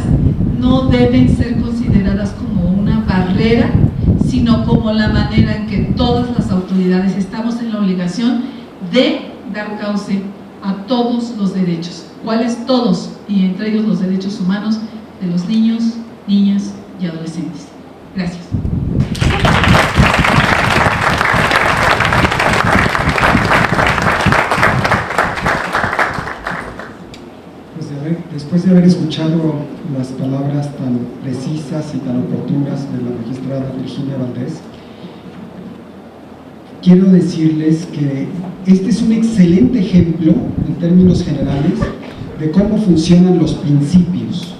no deben ser consideradas como una barrera, sino como la manera en que todas las autoridades estamos en la obligación de dar cauce a todos los derechos. ¿Cuáles? Todos, y entre ellos los derechos humanos de los niños, niñas y adolescentes. Gracias. Después de haber escuchado las palabras tan precisas y tan oportunas de la magistrada Virginia Valdés, quiero decirles que este es un excelente ejemplo, en términos generales, de cómo funcionan los principios.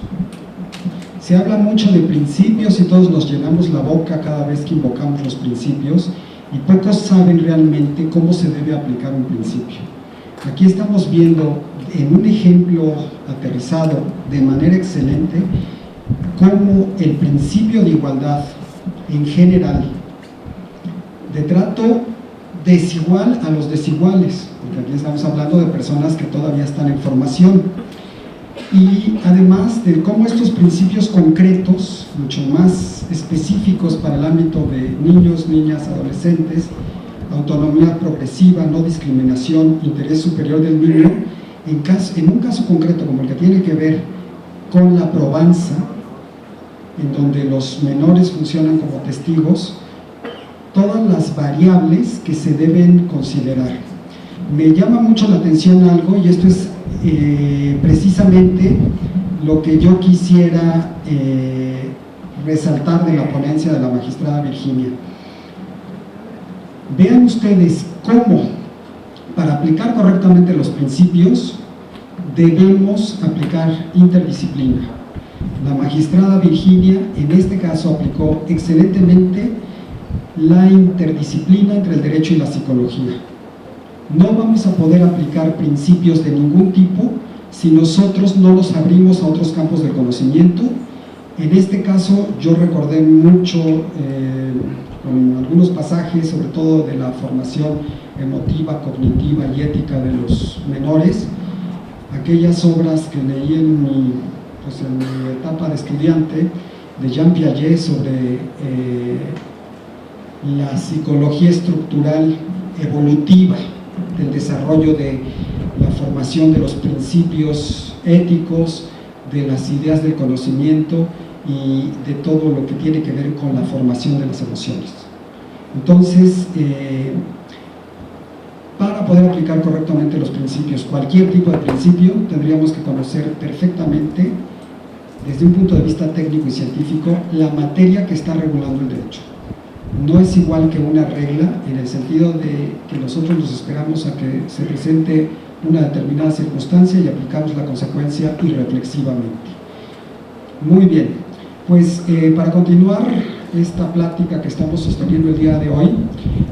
Se habla mucho de principios y todos nos llenamos la boca cada vez que invocamos los principios, y pocos saben realmente cómo se debe aplicar un principio. Aquí estamos viendo en un ejemplo aterrizado de manera excelente cómo el principio de igualdad en general, de trato desigual a los desiguales, porque aquí estamos hablando de personas que todavía están en formación, y además de cómo estos principios concretos, mucho más específicos para el ámbito de niños, niñas, adolescentes, autonomía progresiva, no discriminación, interés superior del niño, en un caso concreto como el que tiene que ver con la probanza, en donde los menores funcionan como testigos, todas las variables que se deben considerar. Me llama mucho la atención algo, y esto es precisamente lo que yo quisiera resaltar de la ponencia de la magistrada Virginia. Vean ustedes cómo, para aplicar correctamente los principios, debemos aplicar interdisciplina. La magistrada Virginia, en este caso, aplicó excelentemente la interdisciplina entre el derecho y la psicología. No vamos a poder aplicar principios de ningún tipo si nosotros no los abrimos a otros campos de conocimiento. En este caso, yo recordé mucho con algunos pasajes, sobre todo de la formación emotiva, cognitiva y ética de los menores, aquellas obras que leí en mi etapa de estudiante de Jean Piaget sobre la psicología estructural evolutiva del desarrollo de la formación de los principios éticos, de las ideas del conocimiento y de todo lo que tiene que ver con la formación de las emociones. Entonces, para poder aplicar correctamente los principios, cualquier tipo de principio, tendríamos que conocer perfectamente, desde un punto de vista técnico y científico, la materia que está regulando el derecho. No es igual que una regla, en el sentido de que nosotros nos esperamos a que se presente una determinada circunstancia y aplicamos la consecuencia irreflexivamente. Muy bien, pues para continuar esta plática que estamos sosteniendo el día de hoy,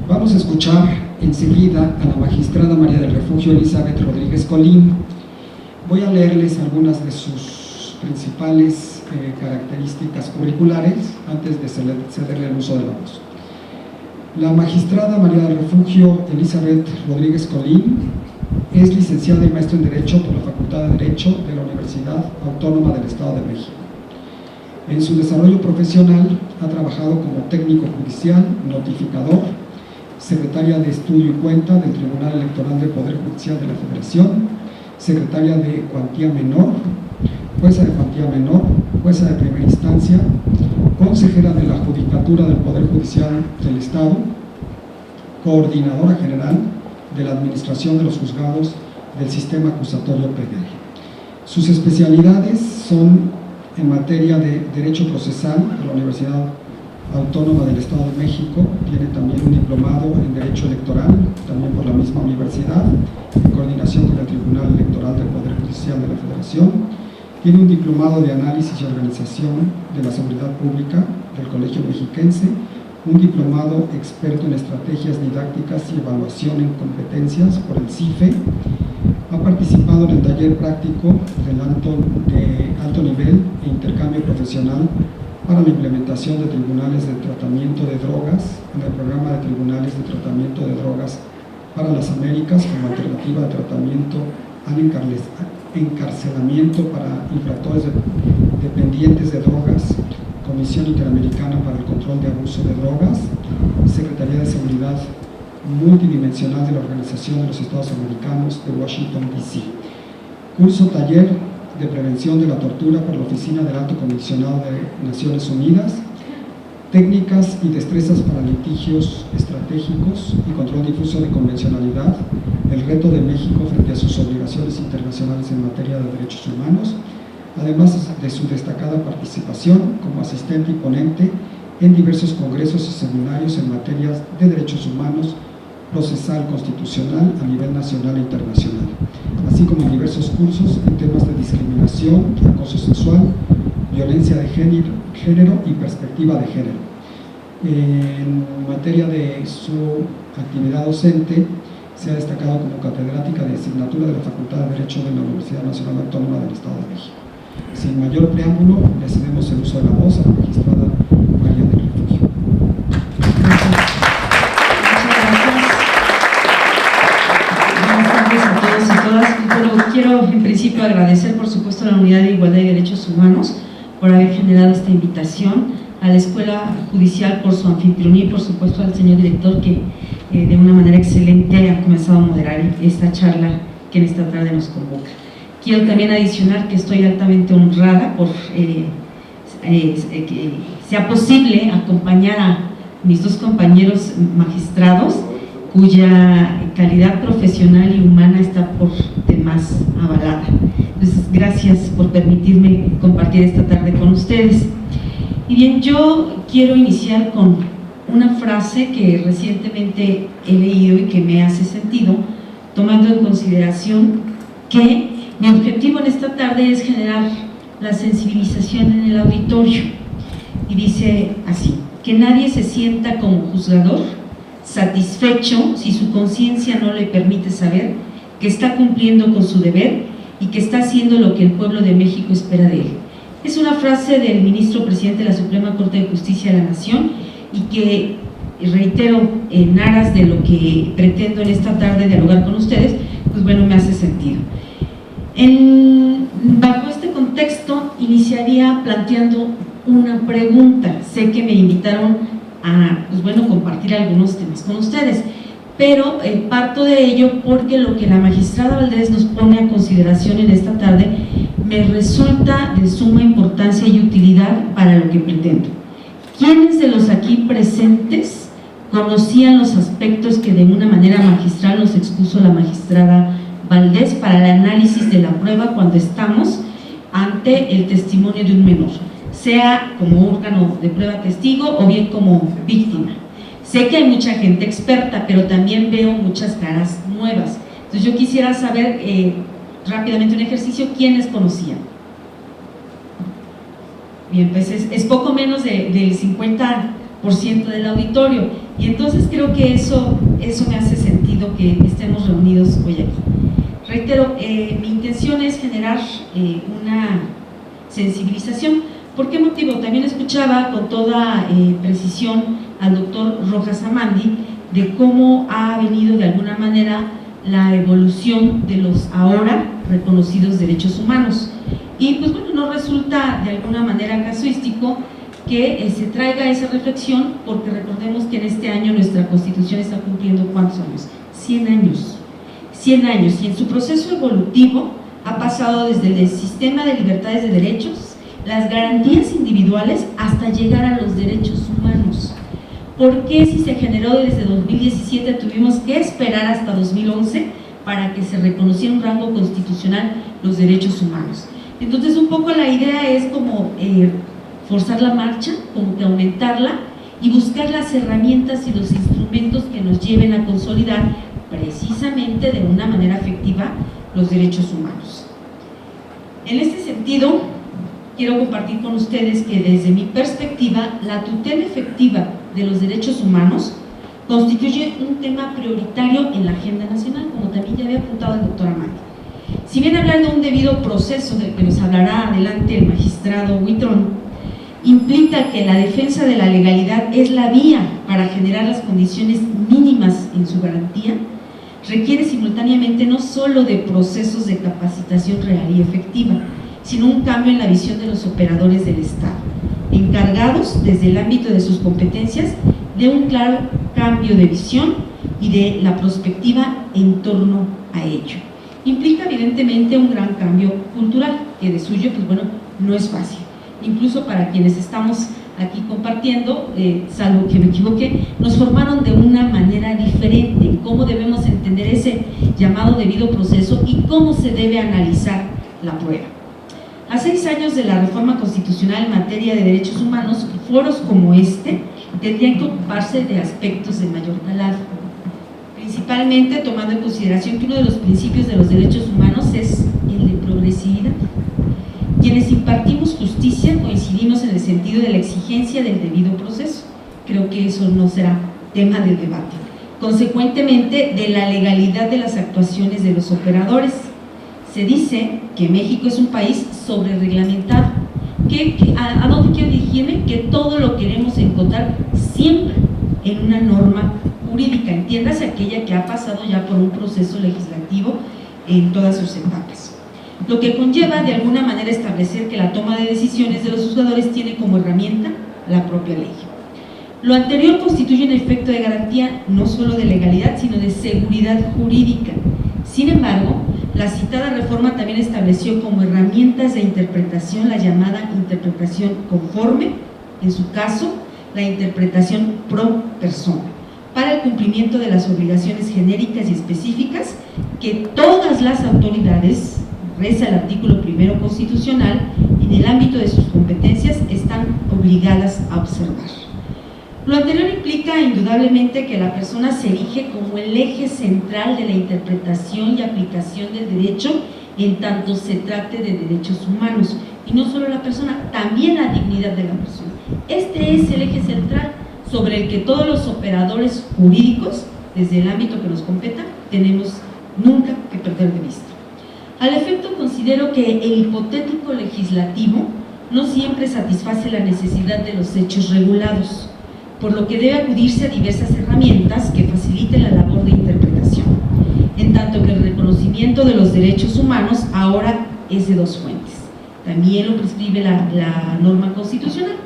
vamos a escuchar enseguida a la magistrada María del Refugio Elizabeth Rodríguez Colín. Voy a leerles algunas de sus principales características curriculares antes de cederle el uso de la voz. La magistrada María del Refugio Elizabeth Rodríguez Colín es licenciada y maestra en Derecho por la Facultad de Derecho de la Universidad Autónoma del Estado de México. En su desarrollo profesional ha trabajado como técnico judicial, notificador, secretaria de Estudio y Cuenta del Tribunal Electoral del Poder Judicial de la Federación, secretaria de Cuantía Menor, jueza de Cuantía Menor, jueza de Primera Instancia, consejera de la Judicatura del Poder Judicial del Estado, coordinadora general de la Administración de los Juzgados del Sistema Acusatorio Penal. Sus especialidades son en materia de Derecho Procesal de la Universidad Autónoma del Estado de México, tiene también un diplomado en Derecho Electoral, también por la misma universidad, en coordinación con el Tribunal Electoral del Poder Judicial de la Federación, tiene un diplomado de Análisis y Organización de la Seguridad Pública del Colegio Mexiquense, un diplomado experto en estrategias didácticas y evaluación en competencias por el CIFE, ha participado en el taller práctico de alto nivel e intercambio profesional para la implementación de tribunales de tratamiento de drogas en el programa de tribunales de tratamiento de drogas para las Américas como alternativa de tratamiento al encarcelamiento para infractores dependientes de drogas, Comisión Interamericana para el Control de Abuso de Drogas, Secretaría de Seguridad Multidimensional de la Organización de los Estados Americanos de Washington, D.C. Curso taller de prevención de la tortura por la Oficina del Alto Comisionado de Naciones Unidas, técnicas y destrezas para litigios estratégicos y control difuso de convencionalidad, el reto de México frente a sus obligaciones internacionales en materia de derechos humanos, además de su destacada participación como asistente y ponente en diversos congresos y seminarios en materias de derechos humanos, procesal constitucional a nivel nacional e internacional, así como en diversos cursos en temas de discriminación, acoso sexual, violencia de género y perspectiva de género. En materia de su actividad docente, se ha destacado como catedrática de asignatura de la Facultad de Derecho de la Universidad Nacional Autónoma del Estado de México. Sin mayor preámbulo, le cedemos el uso de la voz a la magistrada María del Refugio. Bueno, quiero en principio agradecer por supuesto a la Unidad de Igualdad y Derechos Humanos por haber generado esta invitación, a la Escuela Judicial por su anfitrionía y por supuesto al señor director que de una manera excelente ha comenzado a moderar esta charla que en esta tarde nos convoca. Quiero también adicionar que estoy altamente honrada por que sea posible acompañar a mis dos compañeros magistrados cuya calidad profesional y humana está por demás avalada. Entonces, gracias por permitirme compartir esta tarde con ustedes. Y bien, yo quiero iniciar con una frase que recientemente he leído y que me hace sentido, tomando en consideración que mi objetivo en esta tarde es generar la sensibilización en el auditorio. Y dice así: que nadie se sienta como juzgador satisfecho si su conciencia no le permite saber que está cumpliendo con su deber y que está haciendo lo que el pueblo de México espera de él. Es una frase del ministro presidente de la Suprema Corte de Justicia de la Nación y que reitero en aras de lo que pretendo en esta tarde dialogar con ustedes, pues bueno, me hace sentido. Bajo este contexto iniciaría planteando una pregunta. Sé que me invitaron a, pues bueno, compartir algunos temas con ustedes, pero parto de ello porque lo que la magistrada Valdés nos pone a consideración en esta tarde me resulta de suma importancia y utilidad para lo que pretendo. ¿Quiénes de los aquí presentes conocían los aspectos que de una manera magistral nos expuso la magistrada Valdés para el análisis de la prueba cuando estamos ante el testimonio de un menor, sea como órgano de prueba testigo o bien como víctima? Sé que hay mucha gente experta, pero también veo muchas caras nuevas. Entonces yo quisiera saber rápidamente un ejercicio, ¿quiénes conocían? Bien, pues es poco menos del 50% del auditorio, y entonces creo que eso me hace sentido que estemos reunidos hoy aquí. Reitero, mi intención es generar una sensibilización. ¿Por qué motivo? También escuchaba con toda precisión al doctor Rojas Amandi de cómo ha venido de alguna manera la evolución de los ahora reconocidos derechos humanos. Y pues bueno, no resulta de alguna manera casuístico que se traiga esa reflexión, porque recordemos que en este año nuestra Constitución está cumpliendo ¿cuántos años? 100 años. 100 años, y en su proceso evolutivo ha pasado desde el sistema de libertades de derechos, las garantías individuales, hasta llegar a los derechos humanos. ¿Por qué si se generó desde 2017 tuvimos que esperar hasta 2011 para que se reconociera un rango constitucional los derechos humanos? Entonces un poco la idea es como forzar la marcha, como que aumentarla y buscar las herramientas y los instrumentos que nos lleven a consolidar precisamente de una manera efectiva los derechos humanos. En este sentido, quiero compartir con ustedes que desde mi perspectiva, la tutela efectiva de los derechos humanos constituye un tema prioritario en la agenda nacional, como también ya había apuntado el doctor Amandi. Si bien hablar de un debido proceso del que nos hablará adelante el magistrado Huitrón, implica que la defensa de la legalidad es la vía para generar las condiciones mínimas en su garantía, requiere simultáneamente no solo de procesos de capacitación real y efectiva, sino un cambio en la visión de los operadores del Estado, encargados desde el ámbito de sus competencias de un claro cambio de visión y de la perspectiva en torno a ello. Implica evidentemente un gran cambio cultural, que de suyo, pues bueno, no es fácil. Incluso para quienes estamos aquí compartiendo, salvo que me equivoque, nos formaron de una manera diferente en cómo debemos entender ese llamado debido proceso y cómo se debe analizar la prueba. A 6 años de la reforma constitucional en materia de derechos humanos, foros como este tendrían que ocuparse de aspectos de mayor calado, principalmente tomando en consideración que uno de los principios de los derechos humanos es el de progresividad. Quienes impartimos justicia coincidimos en el sentido de la exigencia del debido proceso. Creo que eso no será tema de debate. Consecuentemente, de la legalidad de las actuaciones de los operadores. Se dice que México es un país sobrereglamentado. ¿A dónde quiero dirigirme? Que todo lo queremos encontrar siempre en una norma jurídica, entiéndase aquella que ha pasado ya por un proceso legislativo en todas sus etapas. Lo que conlleva de alguna manera establecer que la toma de decisiones de los juzgadores tiene como herramienta la propia ley. Lo anterior constituye un efecto de garantía no solo de legalidad, sino de seguridad jurídica. Sin embargo, la citada reforma también estableció como herramientas de interpretación la llamada interpretación conforme, en su caso, la interpretación pro persona, para el cumplimiento de las obligaciones genéricas y específicas que todas las autoridades, reza el artículo 1 constitucional, en el ámbito de sus competencias están obligadas a observar. Lo anterior implica indudablemente que la persona se erige como el eje central de la interpretación y aplicación del derecho en tanto se trate de derechos humanos, y no solo la persona, también la dignidad de la persona. Este es el eje central sobre el que todos los operadores jurídicos, desde el ámbito que nos competa, tenemos nunca que perder de vista. Al efecto, considero que el hipotético legislativo no siempre satisface la necesidad de los hechos regulados, por lo que debe acudirse a diversas herramientas que faciliten la labor de interpretación, en tanto que el reconocimiento de los derechos humanos ahora es de 2 fuentes. También lo prescribe la norma constitucional.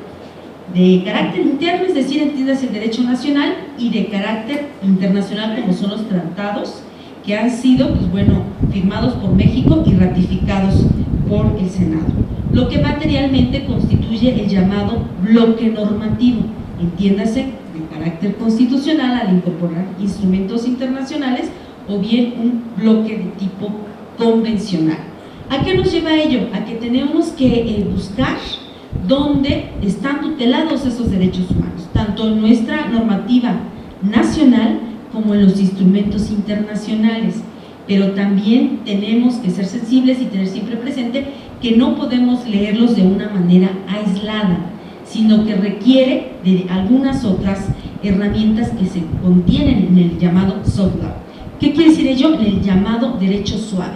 de carácter interno, es decir, entiendas el derecho nacional, y de carácter internacional, como son los tratados que han sido, pues bueno, firmados por México y ratificados por el Senado, lo que materialmente constituye el llamado bloque normativo, entiéndase, de carácter constitucional al incorporar instrumentos internacionales, o bien un bloque de tipo convencional. ¿A qué nos lleva ello? A que tenemos que buscar dónde están tutelados esos derechos humanos, tanto en nuestra normativa nacional como en los instrumentos internacionales, pero también tenemos que ser sensibles y tener siempre presente que no podemos leerlos de una manera aislada, sino que requiere de algunas otras herramientas que se contienen en el llamado soft law. ¿Qué quiere decir ello? En el llamado derecho suave,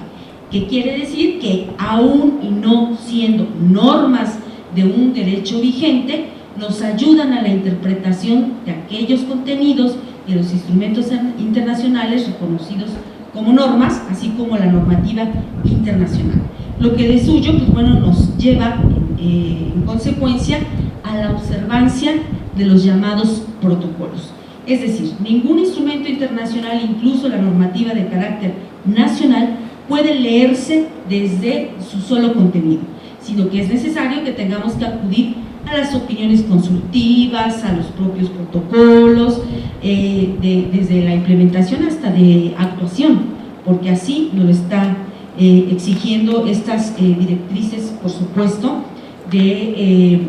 que quiere decir que aún y no siendo normas de un derecho vigente, nos ayudan a la interpretación de aquellos contenidos de los instrumentos internacionales reconocidos como normas, así como la normativa internacional. Lo que de suyo, pues bueno, nos lleva en consecuencia a la observancia de los llamados protocolos. Es decir, ningún instrumento internacional, incluso la normativa de carácter nacional, puede leerse desde su solo contenido, sino que es necesario que tengamos que acudir a las opiniones consultivas, a los propios protocolos, desde la implementación hasta de actuación, porque así nos lo está exigiendo estas directrices, por supuesto, de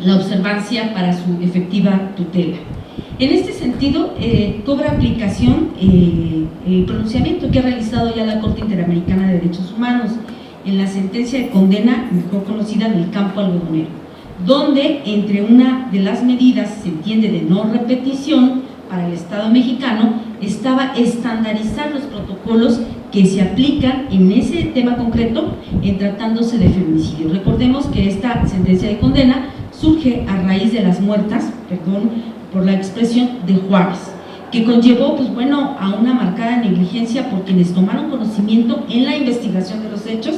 la observancia para su efectiva tutela. En este sentido, cobra aplicación el pronunciamiento que ha realizado ya la Corte Interamericana de Derechos Humanos en la sentencia de condena, mejor conocida del campo algodonero, donde entre una de las medidas, se entiende, de no repetición para el Estado mexicano, estaba estandarizar los protocolos que se aplican en ese tema concreto en tratándose de feminicidio. Recordemos que esta sentencia de condena surge a raíz de las muertas, perdón por la expresión, de Juárez, que conllevó, pues bueno, a una marcada negligencia por quienes tomaron conocimiento en la investigación de los hechos,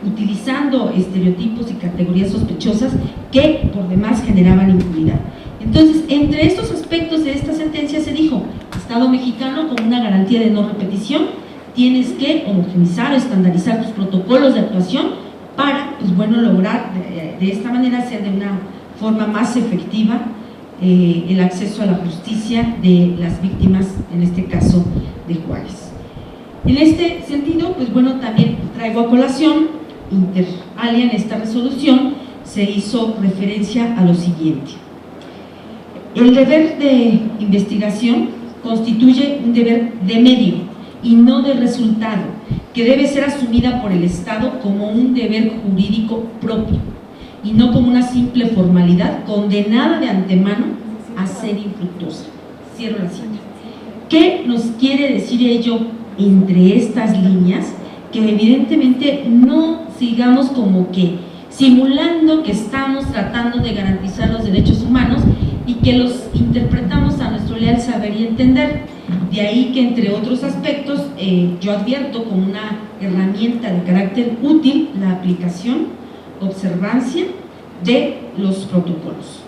utilizando estereotipos y categorías sospechosas que por demás generaban impunidad. Entonces, entre estos aspectos de esta sentencia se dijo: Estado mexicano, como una garantía de no repetición, tienes que homogeneizar o estandarizar tus protocolos de actuación para, pues bueno, lograr de esta manera hacer de una forma más efectiva el acceso a la justicia de las víctimas, en este caso de Juárez. En este sentido, pues bueno, también traigo a colación, inter alia en esta resolución, se hizo referencia a lo siguiente: el deber de investigación constituye un deber de medio y no de resultado, que debe ser asumida por el Estado como un deber jurídico propio y no como una simple formalidad condenada de antemano a ser infructuosa. Cierro la cita. ¿Qué nos quiere decir ello entre estas líneas? Que evidentemente no sigamos como que simulando que estamos tratando de garantizar los derechos humanos y que los interpretamos a nuestro leal saber y entender. De ahí que, entre otros aspectos, yo advierto como una herramienta de carácter útil la aplicación, observancia de los protocolos.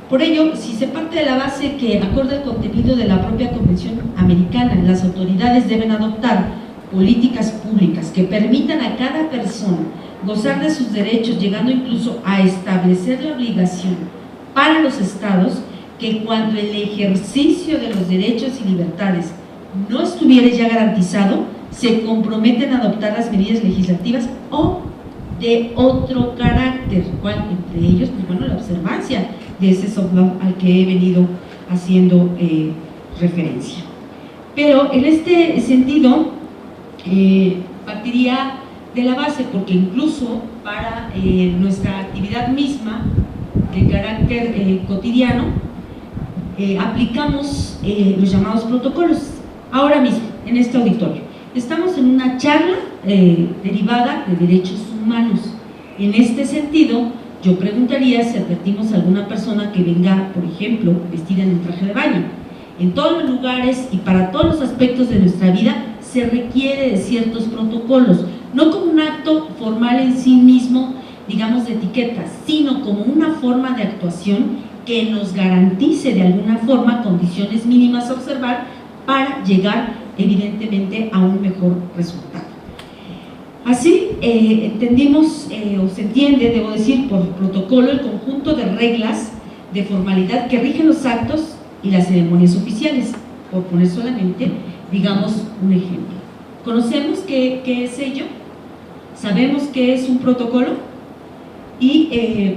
Por ello, si se parte de la base que, acorde al contenido de la propia Convención Americana, las autoridades deben adoptar políticas públicas que permitan a cada persona gozar de sus derechos, llegando incluso a establecer la obligación para los estados que, cuando el ejercicio de los derechos y libertades no estuviera ya garantizado, se comprometen a adoptar las medidas legislativas o de otro carácter, cual entre ellos, pues bueno, la observancia de ese soft law al que he venido haciendo referencia. Pero en este sentido partiría de la base, porque incluso para nuestra actividad misma de carácter cotidiano aplicamos los llamados protocolos. Ahora mismo, en este auditorio, estamos en una charla derivada de derechos humanos. En este sentido, yo preguntaría si advertimos a alguna persona que venga, por ejemplo, vestida en un traje de baño. En todos los lugares y para todos los aspectos de nuestra vida se requiere de ciertos protocolos, no como un acto formal en sí mismo, digamos, de etiqueta, sino como una forma de actuación que nos garantice de alguna forma condiciones mínimas a observar para llegar evidentemente a un mejor resultado. Así entendimos o se entiende, debo decir, por protocolo el conjunto de reglas de formalidad que rigen los actos y las ceremonias oficiales, por poner solamente, digamos, un ejemplo. ¿Conocemos qué es ello? ¿Sabemos qué es un protocolo? Y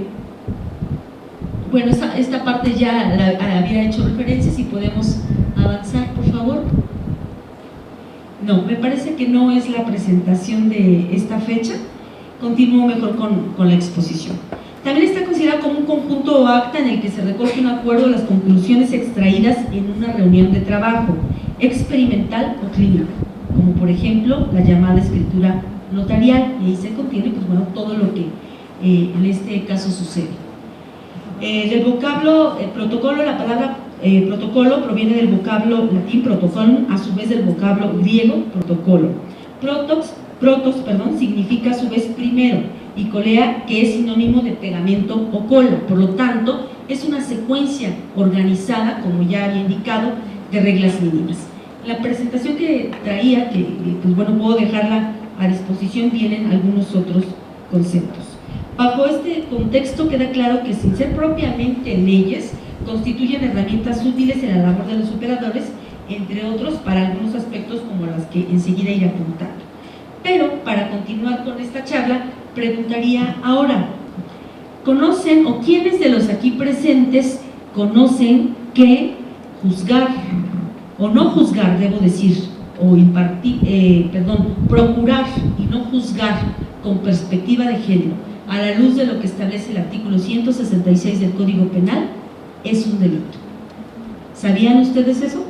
bueno, esta parte ya la había hecho referencia, si podemos avanzar, por favor. No, me parece que no es la presentación de esta fecha. Continúo mejor con la exposición. También está considerado como un conjunto o acta en el que se recoge un acuerdo de las conclusiones extraídas en una reunión de trabajo, experimental o clínica, como por ejemplo la llamada escritura notarial, y ahí se contiene pues, bueno, todo lo que en este caso sucede. Del vocablo protocolo, la palabra protocolo proviene del vocablo latín protocolum, a su vez del vocablo griego protocolo. Protos, significa a su vez primero, y colea, que es sinónimo de pegamento o cola. Por lo tanto, es una secuencia organizada, como ya había indicado, de reglas mínimas. La presentación que traía, que pues bueno, puedo dejarla a disposición, vienen algunos otros conceptos. Bajo este contexto queda claro que, sin ser propiamente leyes, constituyen herramientas útiles en la labor de los operadores, entre otros para algunos aspectos como las que enseguida iré apuntando. Pero para continuar con esta charla, preguntaría ahora, ¿conocen o quiénes de los aquí presentes conocen que juzgar, o no juzgar, debo decir, o procurar y no juzgar con perspectiva de género, a la luz de lo que establece el artículo 166 del Código Penal, es un delito? ¿Sabían ustedes eso?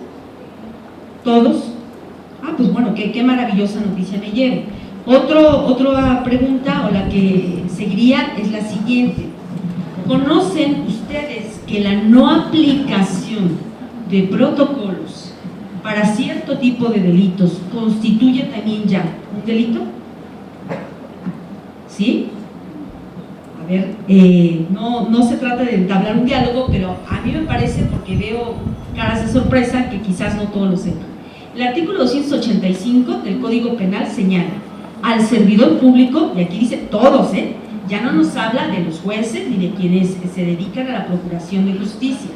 ¿Todos? Ah, pues bueno, qué maravillosa noticia me llevo. Otra pregunta, o la que seguiría, es la siguiente. ¿Conocen ustedes que la no aplicación de protocolos para cierto tipo de delitos constituye también ya un delito? ¿Sí? A ver, no se trata de entablar un diálogo, pero a mí me parece, porque veo caras de sorpresa, que quizás no todos lo sepan. El artículo 285 del Código Penal señala al servidor público, y aquí dice todos, ya no nos habla de los jueces ni de quienes se dedican a la procuración de justicia.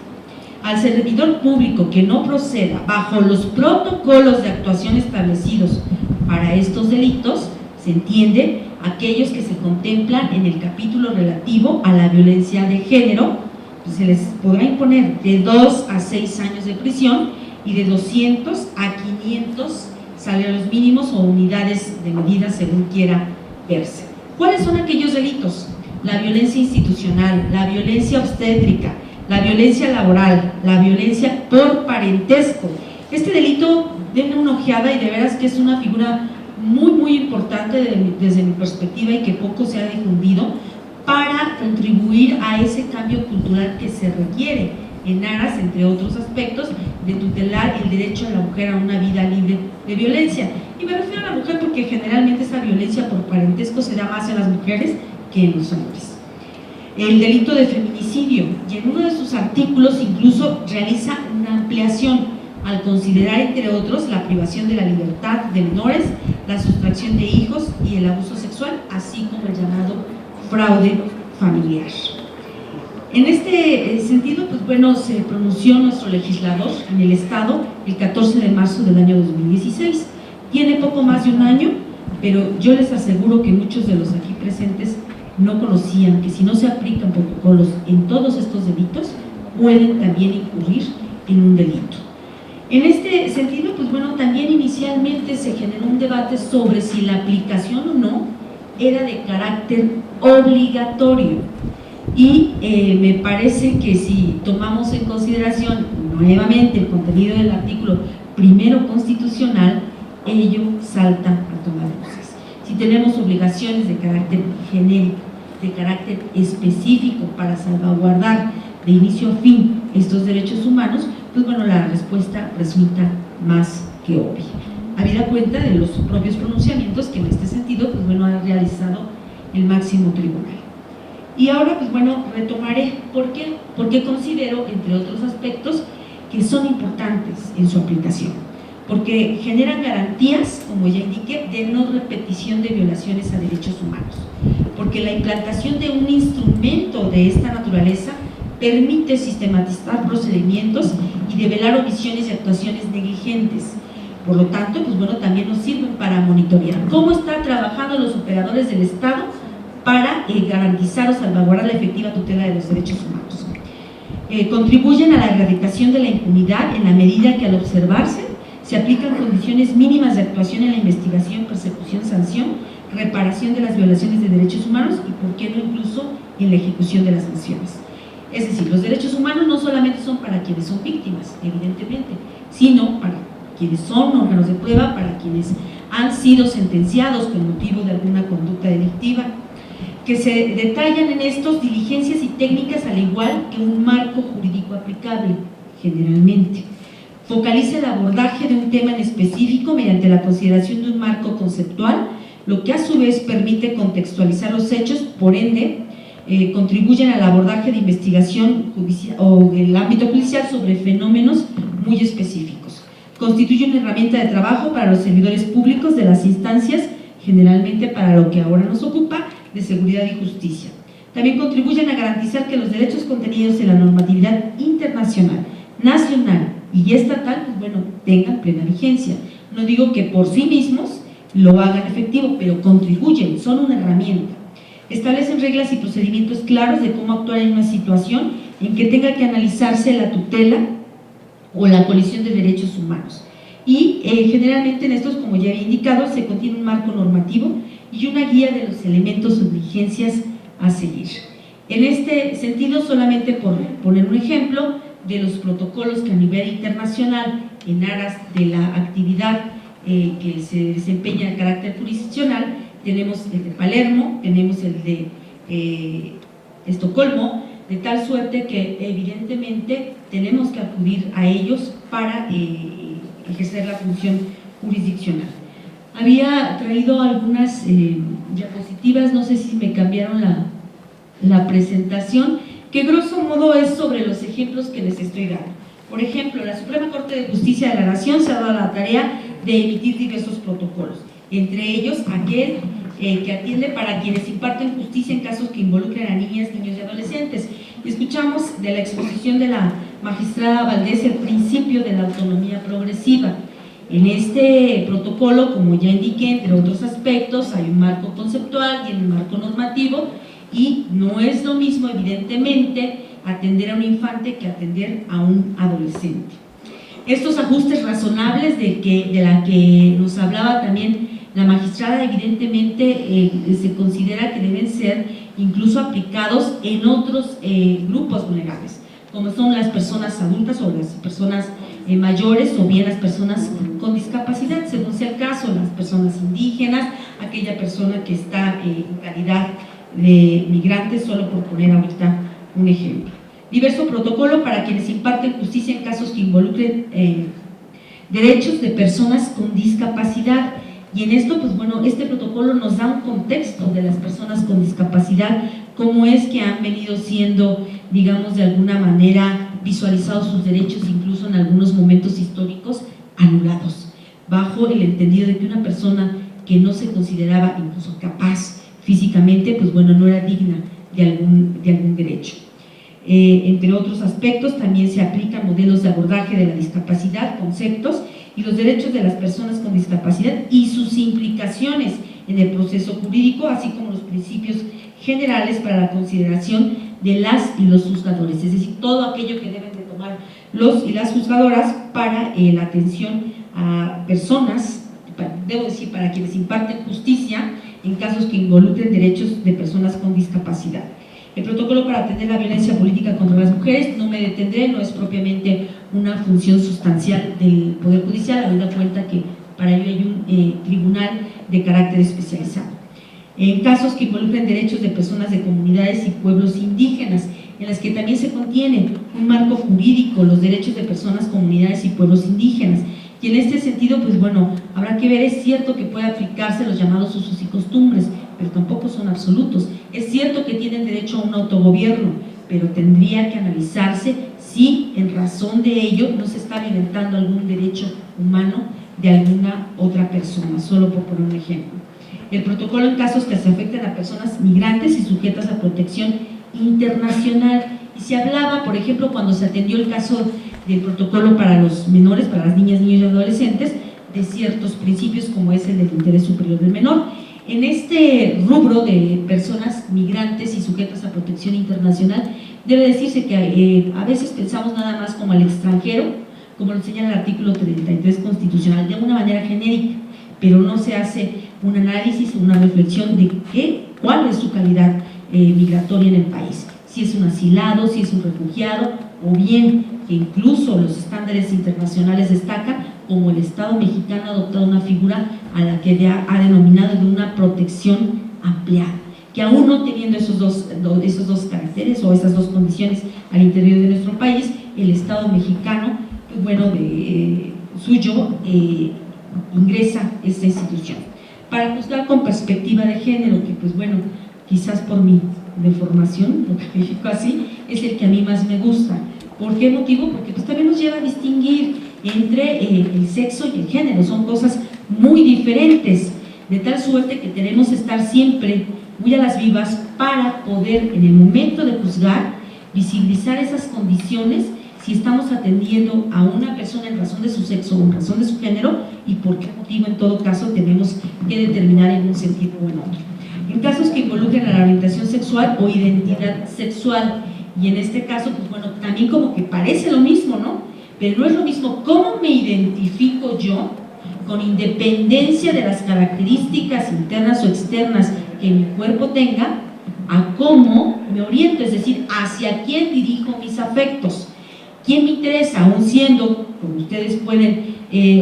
Al servidor público que no proceda bajo los protocolos de actuación establecidos para estos delitos, se entiende aquellos que se contemplan en el capítulo relativo a la violencia de género, pues se les podrá imponer de 2 a 6 años de prisión y de 200 a 500 salarios mínimos o unidades de medida según quiera verse. ¿Cuáles son aquellos delitos? La violencia institucional, la violencia obstétrica, la violencia laboral, la violencia por parentesco. Este delito, denle una ojeada, y de veras que es una figura muy importante desde mi perspectiva, y que poco se ha difundido, para contribuir a ese cambio cultural que se requiere en aras, entre otros aspectos, de tutelar el derecho de la mujer a una vida libre de violencia. Y me refiero a la mujer porque generalmente esa violencia por parentesco se da más en las mujeres que en los hombres. El delito de feminicidio, y en uno de sus artículos incluso realiza una ampliación al considerar, entre otros, la privación de la libertad de menores, la sustracción de hijos y el abuso sexual, así como el llamado fraude familiar. En este sentido, pues bueno, se pronunció nuestro legislador en el Estado el 14 de marzo del año 2016. Tiene poco más de un año, pero yo les aseguro que muchos de los aquí presentes no conocían que si no se aplican protocolos en todos estos delitos, pueden también incurrir en un delito. En este sentido, pues bueno, también inicialmente se generó un debate sobre si la aplicación o no era de carácter obligatorio. Y me parece que si tomamos en consideración nuevamente el contenido del artículo primero constitucional, ello salta a tomar luces. Si tenemos obligaciones de carácter genérico, de carácter específico para salvaguardar de inicio a fin estos derechos humanos, pues bueno, la respuesta resulta más que obvia, habida cuenta de los propios pronunciamientos que en este sentido, pues bueno, ha realizado el máximo tribunal. Y ahora, pues bueno, retomaré por qué porque considero, entre otros aspectos, que son importantes en su aplicación, porque generan garantías, como ya indiqué, de no repetición de violaciones a derechos humanos, porque la implantación de un instrumento de esta naturaleza permite sistematizar procedimientos y develar omisiones y actuaciones negligentes. Por lo tanto, pues bueno, también nos sirven para monitorear cómo están trabajando los operadores del Estado para garantizar o salvaguardar la efectiva tutela de los derechos humanos. Contribuyen a la erradicación de la impunidad en la medida que al observarse se aplican condiciones mínimas de actuación en la investigación, persecución, sanción, reparación de las violaciones de derechos humanos y, por qué no, incluso en la ejecución de las sanciones. Es decir, los derechos humanos no solamente son para quienes son víctimas, evidentemente, sino para quienes son órganos de prueba, para quienes han sido sentenciados con motivo de alguna conducta delictiva, que se detallan en estos diligencias y técnicas al igual que un marco jurídico aplicable, generalmente. Focaliza el abordaje de un tema en específico mediante la consideración de un marco conceptual, lo que a su vez permite contextualizar los hechos, por ende, contribuyen al abordaje de investigación judicial o del ámbito judicial sobre fenómenos muy específicos. Constituye una herramienta de trabajo para los servidores públicos de las instancias, generalmente para lo que ahora nos ocupa, de seguridad y justicia. También contribuyen a garantizar que los derechos contenidos en la normatividad internacional, nacional y estatal, pues bueno, tengan plena vigencia. No digo que por sí mismos lo hagan efectivo, pero contribuyen, son una herramienta. Establecen reglas y procedimientos claros de cómo actuar en una situación en que tenga que analizarse la tutela o la colisión de derechos humanos. Y generalmente en estos, como ya había indicado, se contiene un marco normativo y una guía de los elementos o diligencias a seguir. En este sentido, solamente por poner un ejemplo de los protocolos que a nivel internacional, en aras de la actividad que se desempeña de carácter jurisdiccional, tenemos el de Palermo, tenemos el de Estocolmo, de tal suerte que evidentemente tenemos que acudir a ellos para ejercer la función jurisdiccional. Había traído algunas diapositivas, no sé si me cambiaron la presentación, que grosso modo es sobre los ejemplos que les estoy dando. Por ejemplo, la Suprema Corte de Justicia de la Nación se ha dado la tarea de emitir diversos protocolos, entre ellos aquel que atiende para quienes imparten justicia en casos que involucren a niñas, niños y adolescentes. Escuchamos de la exposición de la magistrada Valdés el principio de la autonomía progresiva. En este protocolo, como ya indiqué, entre otros aspectos, hay un marco conceptual y un marco normativo, y no es lo mismo, evidentemente, atender a un infante que atender a un adolescente. Estos ajustes razonables de la que nos hablaba también la magistrada, evidentemente se considera que deben ser incluso aplicados en otros grupos vulnerables, como son las personas adultas o las personas mayores, o bien las personas con discapacidad, según sea el caso, las personas indígenas, aquella persona que está en calidad de migrante, solo por poner ahorita un ejemplo. Diverso protocolo para quienes imparten justicia en casos que involucren derechos de personas con discapacidad. Y en esto, pues bueno, este protocolo nos da un contexto de las personas con discapacidad, cómo es que han venido siendo, digamos, de alguna manera visualizados sus derechos, incluso en algunos momentos históricos, anulados, bajo el entendido de que una persona que no se consideraba incluso capaz físicamente, pues bueno, no era digna de algún derecho. Entre otros aspectos, también se aplican modelos de abordaje de la discapacidad, conceptos y los derechos de las personas con discapacidad y sus implicaciones en el proceso jurídico, así como los principios generales para la consideración de las y los juzgadores, es decir, todo aquello que deben de tomar los y las juzgadoras para la atención a personas, debo decir, para quienes imparten justicia en casos que involucren derechos de personas con discapacidad. El protocolo para atender la violencia política contra las mujeres, no me detendré, no es propiamente una función sustancial del Poder Judicial, habiendo cuenta que para ello hay un tribunal de carácter especializado. En casos que involucren derechos de personas de comunidades y pueblos indígenas, en las que también se contiene un marco jurídico, los derechos de personas, comunidades y pueblos indígenas. Y en este sentido, pues bueno, habrá que ver, es cierto que puede aplicarse los llamados usos y costumbres, pero tampoco son absolutos. Es cierto que tienen derecho a un autogobierno, pero tendría que analizarse si en razón de ello no se está violentando algún derecho humano de alguna otra persona, solo por poner un ejemplo. El protocolo en casos que se afecten a personas migrantes y sujetas a protección internacional. Y se hablaba, por ejemplo, cuando se atendió el caso del protocolo para los menores, para las niñas, niños y adolescentes, de ciertos principios como es el del interés superior del menor. En este rubro de personas migrantes y sujetas a protección internacional, debe decirse que a veces pensamos nada más como al extranjero, como lo señala el artículo 33 constitucional, de una manera genérica, pero no se hace un análisis, una reflexión de cuál es su calidad migratoria en el país, si es un asilado, si es un refugiado, o bien que incluso los estándares internacionales destacan como el Estado mexicano ha adoptado una figura a la que ya ha denominado de una protección ampliada, que aún no teniendo esos dos caracteres o esas dos condiciones al interior de nuestro país, el Estado mexicano, pues bueno, suyo ingresa esta institución. Para juzgar con perspectiva de género, que pues bueno, quizás por mi deformación, lo califico así, es el que a mí más me gusta. ¿Por qué motivo? Porque pues también nos lleva a distinguir entre el sexo y el género, son cosas muy diferentes, de tal suerte que tenemos que estar siempre muy a las vivas para poder, en el momento de juzgar, visibilizar esas condiciones, si estamos atendiendo a una persona en razón de su sexo o en razón de su género, y por qué motivo en todo caso tenemos que determinar en un sentido o en otro. En casos que involucren a la orientación sexual o identidad sexual, y en este caso, pues bueno, también como que parece lo mismo, ¿no? Pero no es lo mismo cómo me identifico yo, con independencia de las características internas o externas que mi cuerpo tenga, a cómo me oriento, es decir, hacia quién dirijo mis afectos, quién me interesa, aún siendo, como ustedes pueden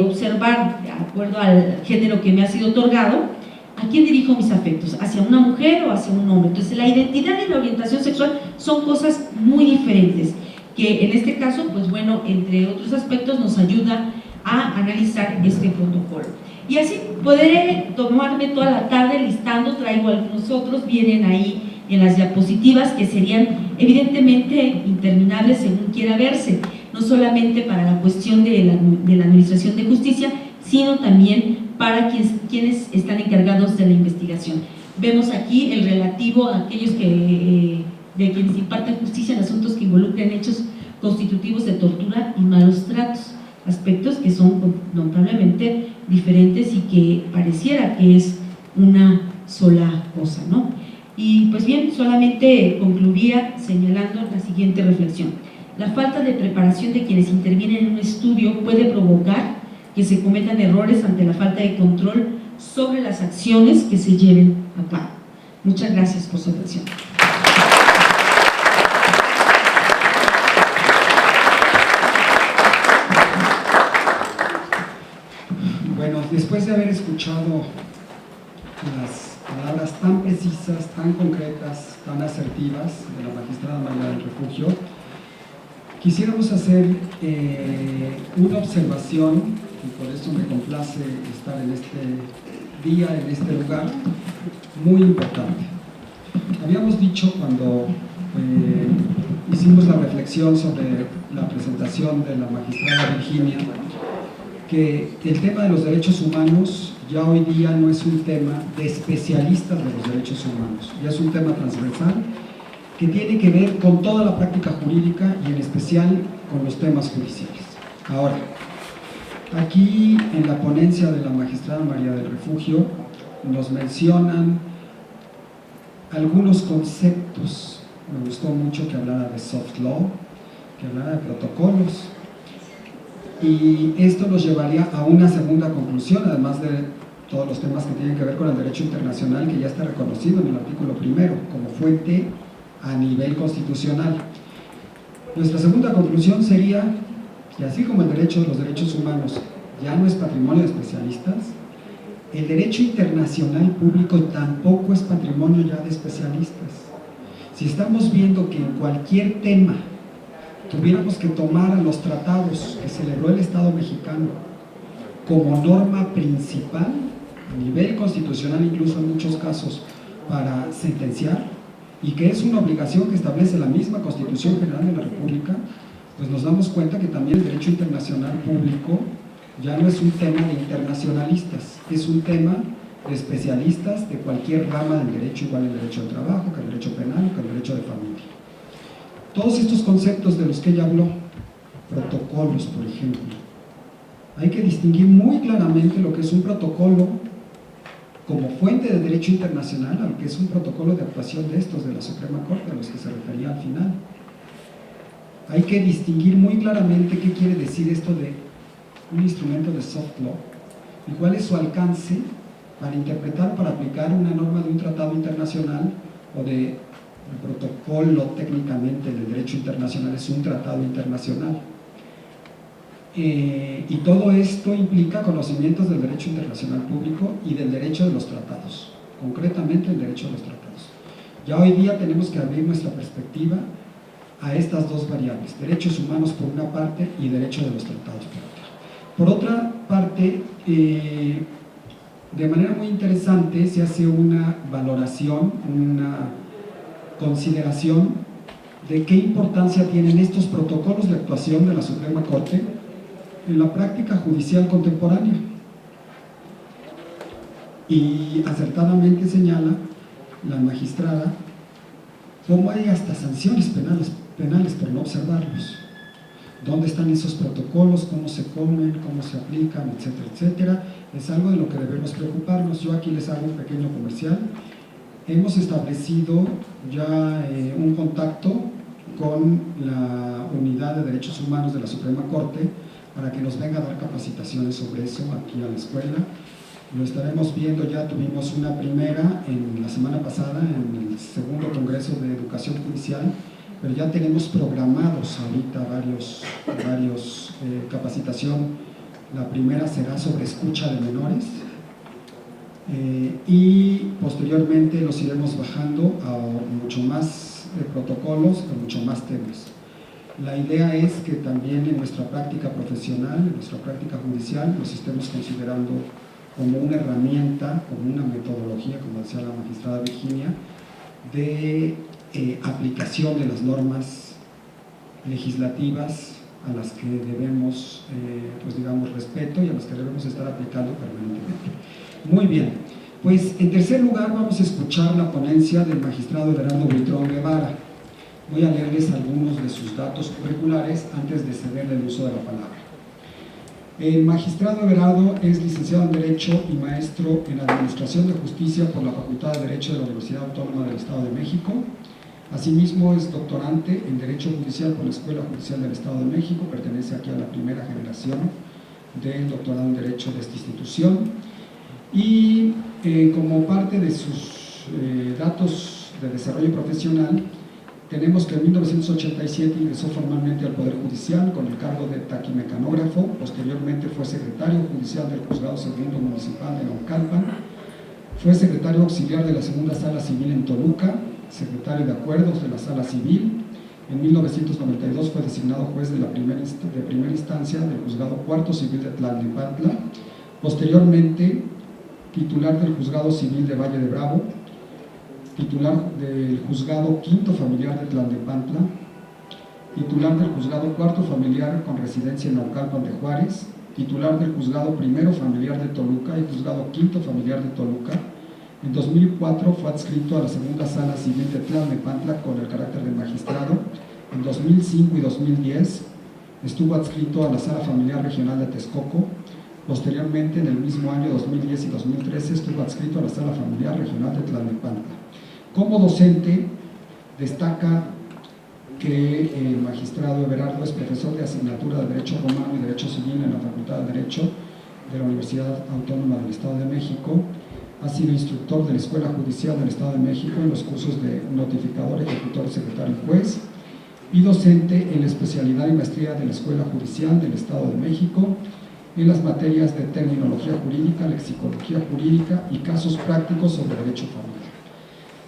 observar, de acuerdo al género que me ha sido otorgado, ¿a quién dirijo mis afectos? ¿Hacia una mujer o hacia un hombre? Entonces, la identidad y la orientación sexual son cosas muy diferentes, que en este caso, pues bueno, entre otros aspectos nos ayuda a analizar este protocolo. Y así podré tomarme toda la tarde listando, traigo algunos otros, vienen ahí en las diapositivas, que serían evidentemente interminables según quiera verse, no solamente para la cuestión de la Administración de Justicia, sino también para quienes están encargados de la investigación. Vemos aquí el relativo a aquellos de quienes imparten justicia en asuntos que involucren hechos constitutivos de tortura y malos tratos, aspectos que son notablemente diferentes y que pareciera que es una sola cosa, ¿no? Y pues bien, solamente concluiría señalando la siguiente reflexión. La falta de preparación de quienes intervienen en un estudio puede provocar que se cometan errores ante la falta de control sobre las acciones que se lleven a cabo. Muchas gracias por su atención. Bueno, después de haber escuchado las palabras tan precisas, tan concretas, tan asertivas de la magistrada María del Refugio, quisiéramos hacer una observación, y por eso me complace estar en este día, en este lugar, muy importante. Habíamos dicho cuando hicimos la reflexión sobre la presentación de la magistrada Virginia, que el tema de los derechos humanos ya hoy día no es un tema de especialistas de los derechos humanos, ya es un tema transversal que tiene que ver con toda la práctica jurídica y en especial con los temas judiciales. Ahora, aquí en la ponencia de la magistrada María del Refugio nos mencionan algunos conceptos. Me gustó mucho que hablara de soft law, que hablara de protocolos, y esto nos llevaría a una segunda conclusión, además de todos los temas que tienen que ver con el derecho internacional, que ya está reconocido en el artículo 1 como fuente a nivel constitucional. Nuestra segunda conclusión sería que así como el derecho de los derechos humanos ya no es patrimonio de especialistas, el derecho internacional público tampoco es patrimonio ya de especialistas. Si estamos viendo que en cualquier tema tuviéramos que tomar a los tratados que celebró el Estado mexicano como norma principal, a nivel constitucional incluso en muchos casos, para sentenciar, y que es una obligación que establece la misma Constitución General de la República, pues nos damos cuenta que también el derecho internacional público ya no es un tema de internacionalistas, es un tema de especialistas de cualquier rama del derecho, igual el derecho al trabajo, que el derecho penal, que el derecho de familia. Todos estos conceptos de los que ella habló, protocolos, por ejemplo, hay que distinguir muy claramente lo que es un protocolo como fuente de derecho internacional, al que es un protocolo de actuación de estos de la Suprema Corte, a los que se refería al final. Hay que distinguir muy claramente qué quiere decir esto de un instrumento de soft law y cuál es su alcance para interpretar, para aplicar una norma de un tratado internacional o de un protocolo. Técnicamente el derecho internacional es un tratado internacional. Y todo esto implica conocimientos del derecho internacional público y del derecho de los tratados, concretamente el derecho de los tratados. Ya hoy día tenemos que abrir nuestra perspectiva a estas dos variables, derechos humanos por una parte y derecho de los tratados por otra. Por otra parte, de manera muy interesante se hace una valoración, una consideración de qué importancia tienen estos protocolos de actuación de la Suprema Corte en la práctica judicial contemporánea. Y acertadamente señala la magistrada cómo hay hasta sanciones penales por no observarlos. ¿Dónde están esos protocolos? ¿Cómo se comen? ¿Cómo se aplican? Etcétera, etcétera. Es algo de lo que debemos preocuparnos. Yo aquí les hago un pequeño comercial. Hemos establecido ya un contacto con la Unidad de Derechos Humanos de la Suprema Corte para que nos venga a dar capacitaciones sobre eso aquí a la escuela. Lo estaremos viendo, ya tuvimos una primera en la semana pasada en el segundo Congreso de Educación Judicial, pero ya tenemos programados ahorita varios capacitación. La primera será sobre escucha de menores y posteriormente los iremos bajando a mucho más protocolos, a mucho más temas. La idea es que también en nuestra práctica profesional, en nuestra práctica judicial, los estemos considerando como una herramienta, como una metodología, como decía la magistrada Virginia, de aplicación de las normas legislativas a las que debemos, pues digamos, respeto y a las que debemos estar aplicando permanentemente. Muy bien, pues en tercer lugar vamos a escuchar la ponencia del magistrado Everardo Buitrón Guevara. Voy a leerles algunos de sus datos curriculares antes de cederle el uso de la palabra. El magistrado Everardo es licenciado en Derecho y maestro en Administración de Justicia por la Facultad de Derecho de la Universidad Autónoma del Estado de México. Asimismo es doctorante en Derecho Judicial por la Escuela Judicial del Estado de México, pertenece aquí a la primera generación del doctorado en Derecho de esta institución. Y como parte de sus datos de desarrollo profesional, tenemos que en 1987 ingresó formalmente al Poder Judicial con el cargo de taquimecanógrafo, posteriormente fue secretario judicial del Juzgado Segundo Municipal de Naucalpan, fue secretario auxiliar de la Segunda Sala Civil en Toluca, secretario de Acuerdos de la Sala Civil. En 1992 fue designado juez de primera instancia del Juzgado Cuarto Civil de Tlalnepantla, posteriormente titular del Juzgado Civil de Valle de Bravo, titular del Juzgado Quinto Familiar de Tlalnepantla, titular del Juzgado Cuarto Familiar con residencia en Naucalpan de Juárez, titular del Juzgado Primero Familiar de Toluca y Juzgado Quinto Familiar de Toluca. En 2004 fue adscrito a la Segunda Sala Civil de Tlalnepantla con el carácter de magistrado. En 2005 y 2010 estuvo adscrito a la Sala Familiar Regional de Texcoco. Posteriormente, en el mismo año 2010 y 2013, estuvo adscrito a la Sala Familiar Regional de Tlalnepantla. Como docente, destaca que el magistrado Everardo es profesor de asignatura de Derecho Romano y Derecho Civil en la Facultad de Derecho de la Universidad Autónoma del Estado de México. Ha sido instructor de la Escuela Judicial del Estado de México en los cursos de notificador, ejecutor, secretario y juez, y docente en la especialidad y maestría de la Escuela Judicial del Estado de México en las materias de terminología jurídica, lexicología jurídica y casos prácticos sobre derecho familiar.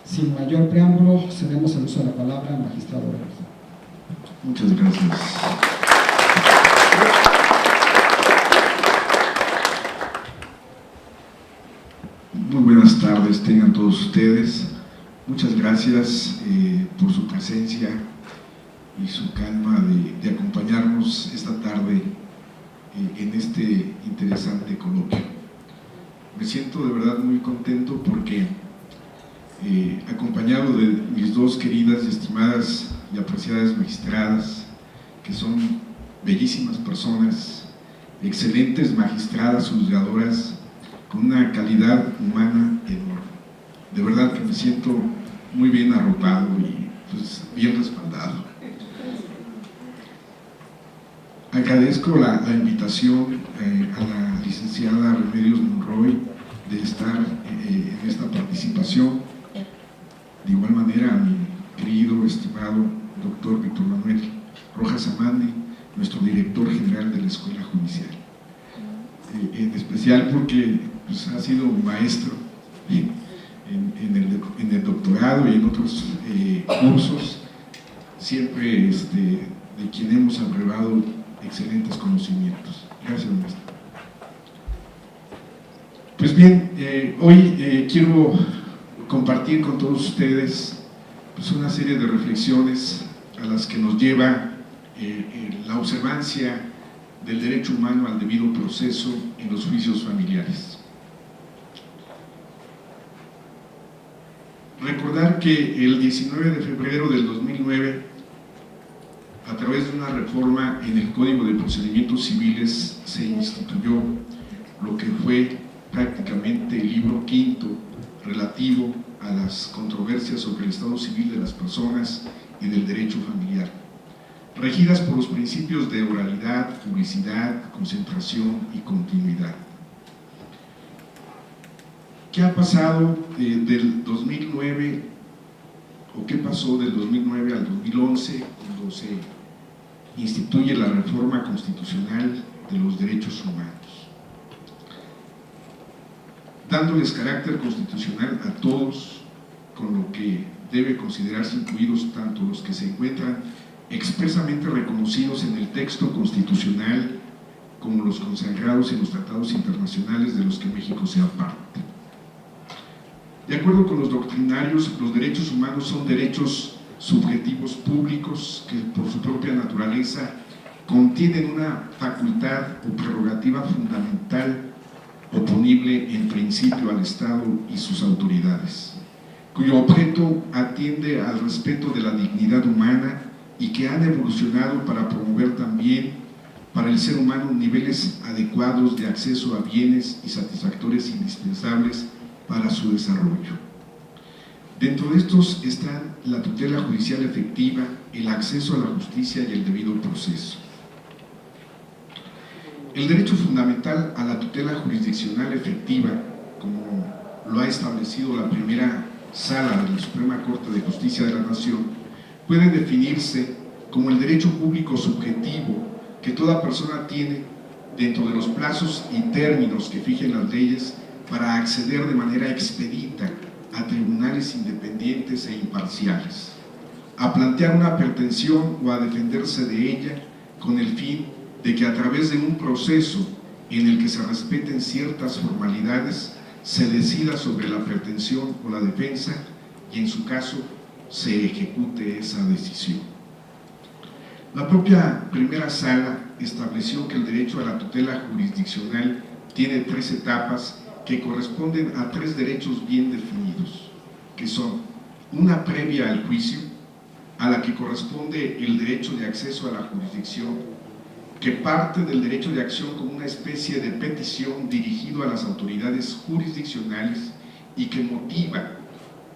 Sin mayor preámbulo, cedemos el uso de la palabra al magistrado Everardo. Muchas gracias. Muy buenas tardes tengan todos ustedes. Muchas gracias por su presencia y su calma de acompañarnos esta tarde en este interesante coloquio. Me siento de verdad muy contento porque acompañado de mis dos queridas y estimadas y apreciadas magistradas, que son bellísimas personas, excelentes magistradas, juzgadoras, con una calidad humana enorme. De verdad que me siento muy bien arropado y pues, bien respaldado. Agradezco la invitación a la licenciada Remedios Monroy de estar en esta participación. De igual manera a mi querido, estimado doctor Víctor Manuel Rojas Amandi, nuestro director general de la Escuela Judicial. En especial porque pues, ha sido maestro en el doctorado y en otros cursos, siempre de quien hemos abrevado excelentes conocimientos. Gracias, maestro. Pues bien, hoy quiero compartir con todos ustedes pues, una serie de reflexiones a las que nos lleva la observancia del derecho humano al debido proceso en los juicios familiares. Recordar que el 19 de febrero del 2009, a través de una reforma en el Código de Procedimientos Civiles, se instituyó lo que fue prácticamente el libro quinto relativo a las controversias sobre el estado civil de las personas y del derecho familiar, regidas por los principios de oralidad, publicidad, concentración y continuidad. ¿Qué ha pasado del 2009 o qué pasó del 2009 al 2011 cuando se instituye la reforma constitucional de los derechos humanos? Dándoles carácter constitucional a todos, con lo que debe considerarse incluidos tanto los que se encuentran expresamente reconocidos en el texto constitucional como los consagrados en los tratados internacionales de los que México sea parte. De acuerdo con los doctrinarios, los derechos humanos son derechos subjetivos públicos que por su propia naturaleza contienen una facultad o prerrogativa fundamental oponible en principio al Estado y sus autoridades, cuyo objeto atiende al respeto de la dignidad humana y que han evolucionado para promover también para el ser humano niveles adecuados de acceso a bienes y satisfactores indispensables para su desarrollo. Dentro de estos están la tutela judicial efectiva, el acceso a la justicia y el debido proceso. El derecho fundamental a la tutela jurisdiccional efectiva, como lo ha establecido la primera sala de la Suprema Corte de Justicia de la Nación, puede definirse como el derecho público subjetivo que toda persona tiene dentro de los plazos y términos que fijen las leyes para acceder de manera expedita a tribunales independientes e imparciales, a plantear una pretensión o a defenderse de ella con el fin de que a través de un proceso en el que se respeten ciertas formalidades se decida sobre la pretensión o la defensa y en su caso se ejecute esa decisión. La propia primera sala estableció que el derecho a la tutela jurisdiccional tiene 3 etapas que corresponden a 3 derechos bien definidos, que son una previa al juicio, a la que corresponde el derecho de acceso a la jurisdicción, que parte del derecho de acción como una especie de petición dirigido a las autoridades jurisdiccionales y que motiva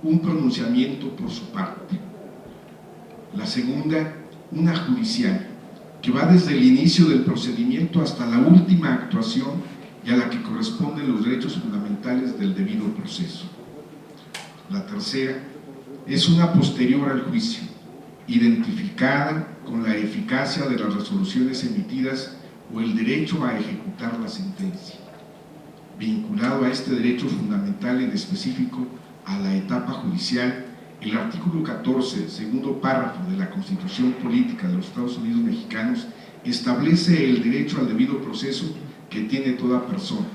un pronunciamiento por su parte. La segunda, una judicial, que va desde el inicio del procedimiento hasta la última actuación y a la que corresponden los derechos fundamentales del debido proceso. La tercera es una posterior al juicio, identificada con la eficacia de las resoluciones emitidas o el derecho a ejecutar la sentencia. Vinculado a este derecho fundamental en específico a la etapa judicial, el artículo 14, segundo párrafo de la Constitución Política de los Estados Unidos Mexicanos establece el derecho al debido proceso que tiene toda persona,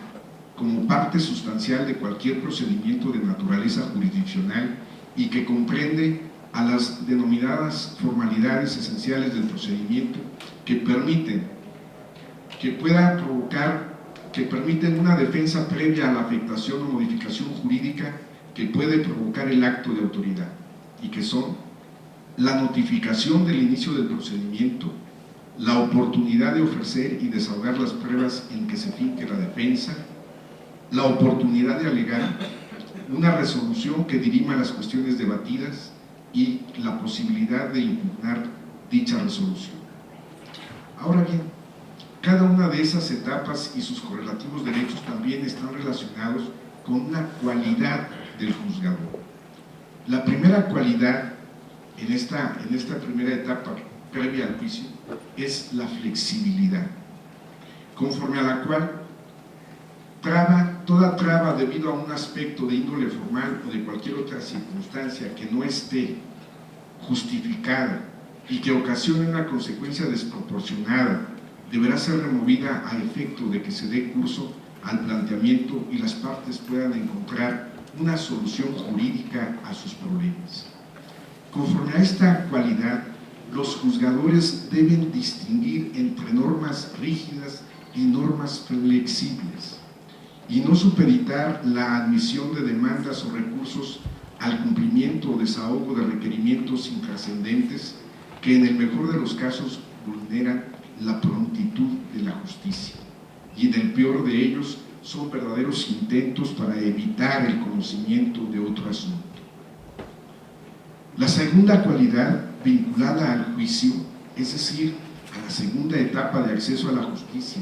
como parte sustancial de cualquier procedimiento de naturaleza jurisdiccional y que comprende a las denominadas formalidades esenciales del procedimiento que permiten una defensa previa a la afectación o modificación jurídica que puede provocar el acto de autoridad, y que son la notificación del inicio del procedimiento, la oportunidad de ofrecer y desahogar las pruebas en que se finque la defensa, la oportunidad de alegar, una resolución que dirima las cuestiones debatidas y la posibilidad de impugnar dicha resolución. Ahora bien, cada una de esas etapas y sus correlativos derechos también están relacionados con una cualidad del juzgador. La primera cualidad en esta primera etapa previa al juicio es la flexibilidad, conforme a la cual toda traba debido a un aspecto de índole formal o de cualquier otra circunstancia que no esté justificada y que ocasione una consecuencia desproporcionada deberá ser removida a efecto de que se dé curso al planteamiento y las partes puedan encontrar una solución jurídica a sus problemas. Conforme a esta cualidad, los juzgadores deben distinguir entre normas rígidas y normas flexibles y no supeditar la admisión de demandas o recursos al cumplimiento o desahogo de requerimientos intrascendentes que en el mejor de los casos vulneran la prontitud de la justicia y en el peor de ellos son verdaderos intentos para evitar el conocimiento de otro asunto. La segunda cualidad vinculada al juicio, es decir, a la segunda etapa de acceso a la justicia,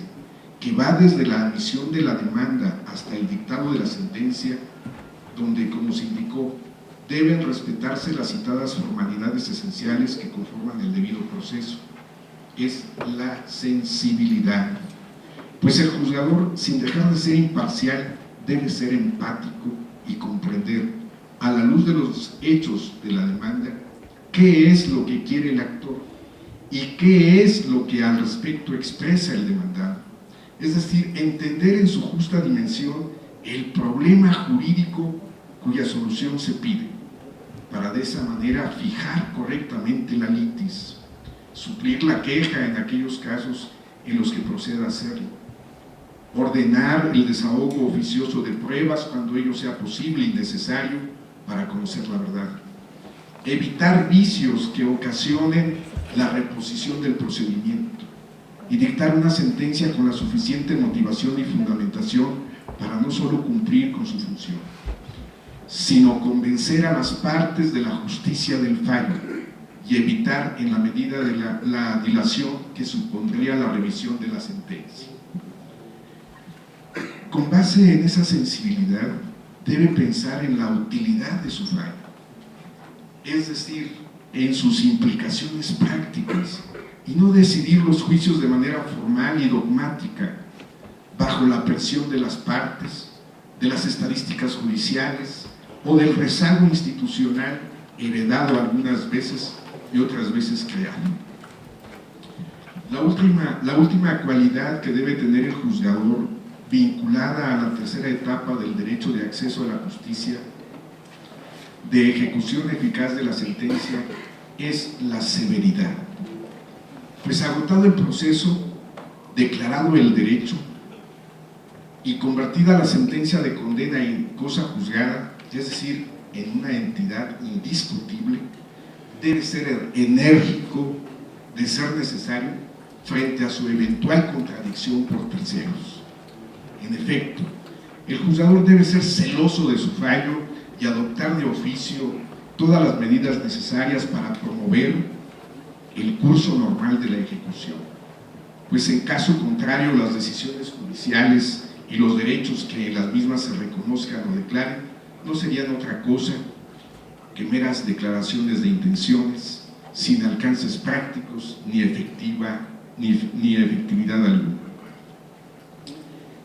que va desde la admisión de la demanda hasta el dictado de la sentencia, donde, como se indicó, deben respetarse las citadas formalidades esenciales que conforman el debido proceso, es la sensibilidad. Pues el juzgador, sin dejar de ser imparcial, debe ser empático y comprender, a la luz de los hechos de la demanda, qué es lo que quiere el actor y qué es lo que al respecto expresa el demandado. Es decir, entender en su justa dimensión el problema jurídico cuya solución se pide, para de esa manera fijar correctamente la litis, suplir la queja en aquellos casos en los que proceda a hacerlo, ordenar el desahogo oficioso de pruebas cuando ello sea posible y necesario para conocer la verdad, evitar vicios que ocasionen la reposición del procedimiento y dictar una sentencia con la suficiente motivación y fundamentación para no solo cumplir con su función, sino convencer a las partes de la justicia del fallo y evitar en la medida de la dilación que supondría la revisión de la sentencia. Con base en esa sensibilidad, debe pensar en la utilidad de su fallo, es decir, en sus implicaciones prácticas, y no decidir los juicios de manera formal y dogmática, bajo la presión de las partes, de las estadísticas judiciales o del rezago institucional heredado algunas veces y otras veces creado. La última cualidad que debe tener el juzgador, vinculada a la tercera etapa del derecho de acceso a la justicia, de ejecución eficaz de la sentencia, es la severidad. Pues agotado el proceso, declarado el derecho y convertida la sentencia de condena en cosa juzgada, es decir, en una entidad indiscutible, debe ser enérgico, de ser necesario, frente a su eventual contradicción por terceros. En efecto, el juzgador debe ser celoso de su fallo y adoptar de oficio todas las medidas necesarias para promover el curso normal de la ejecución, pues en caso contrario las decisiones judiciales y los derechos que en las mismas se reconozcan o declaren no serían otra cosa que meras declaraciones de intenciones sin alcances prácticos ni efectividad alguna.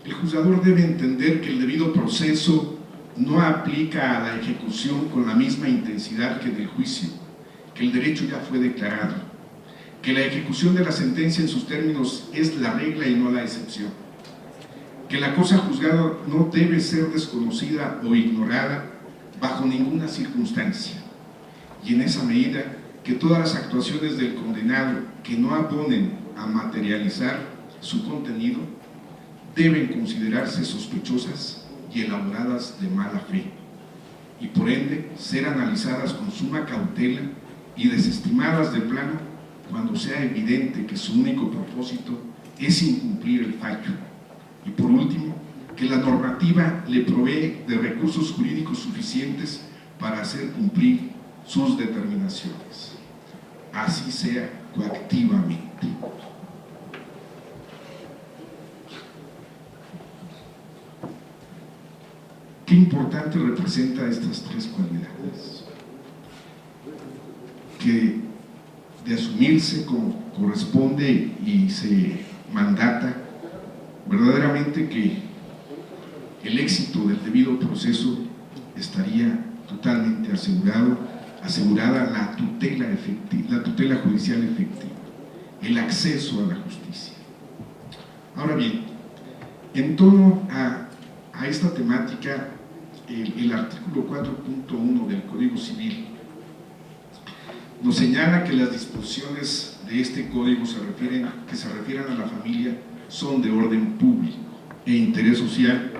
El juzgador debe entender que el debido proceso no aplica a la ejecución con la misma intensidad que en el juicio, que el derecho ya fue declarado, que la ejecución de la sentencia en sus términos es la regla y no la excepción, que la cosa juzgada no debe ser desconocida o ignorada bajo ninguna circunstancia, y en esa medida que todas las actuaciones del condenado que no abonen a materializar su contenido deben considerarse sospechosas y elaboradas de mala fe, y por ende ser analizadas con suma cautela y desestimadas de plano cuando sea evidente que su único propósito es incumplir el fallo. Y por último, que la normativa le provee de recursos jurídicos suficientes para hacer cumplir sus determinaciones, así sea coactivamente. ¿Qué importante representa estas tres cualidades? Que de asumirse como corresponde y se mandata, verdaderamente que el éxito del debido proceso estaría totalmente asegurada la tutela judicial efectiva, el acceso a la justicia. Ahora bien, en torno a esta temática, el artículo 4.1 del Código Civil nos señala que las disposiciones de este código que se refieren a la familia son de orden público e interés social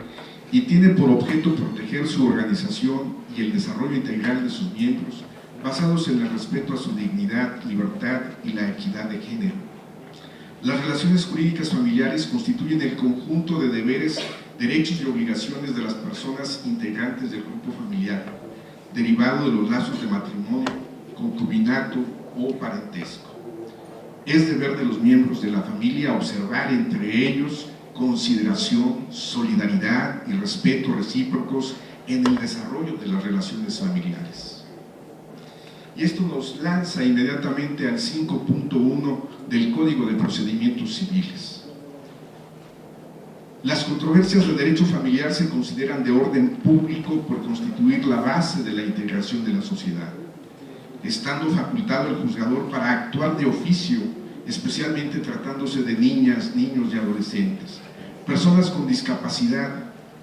y tiene por objeto proteger su organización y el desarrollo integral de sus miembros basados en el respeto a su dignidad, libertad y la equidad de género. Las relaciones jurídicas familiares constituyen el conjunto de deberes, derechos y obligaciones de las personas integrantes del grupo familiar, derivado de los lazos de matrimonio, concubinato o parentesco. Es deber de los miembros de la familia observar entre ellos consideración, solidaridad y respeto recíprocos en el desarrollo de las relaciones familiares. Y esto nos lanza inmediatamente al 5.1 del Código de Procedimientos Civiles. Las controversias de derecho familiar se consideran de orden público por constituir la base de la integración de la sociedad, estando facultado el juzgador para actuar de oficio, especialmente tratándose de niñas, niños y adolescentes, personas con discapacidad,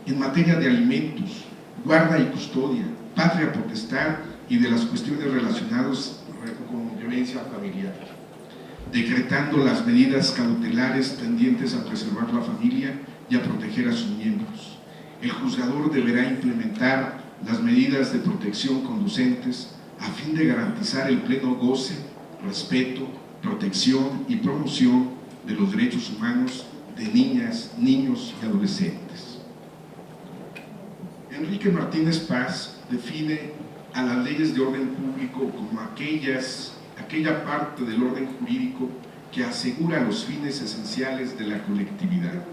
en materia de alimentos, guarda y custodia, patria potestad y de las cuestiones relacionadas con violencia familiar, decretando las medidas cautelares tendientes a preservar la familia y a proteger a sus miembros. El juzgador deberá implementar las medidas de protección conducentes a fin de garantizar el pleno goce, respeto, protección y promoción de los derechos humanos de niñas, niños y adolescentes. Enrique Martínez Paz define a las leyes de orden público como aquella parte del orden jurídico que asegura los fines esenciales de la colectividad.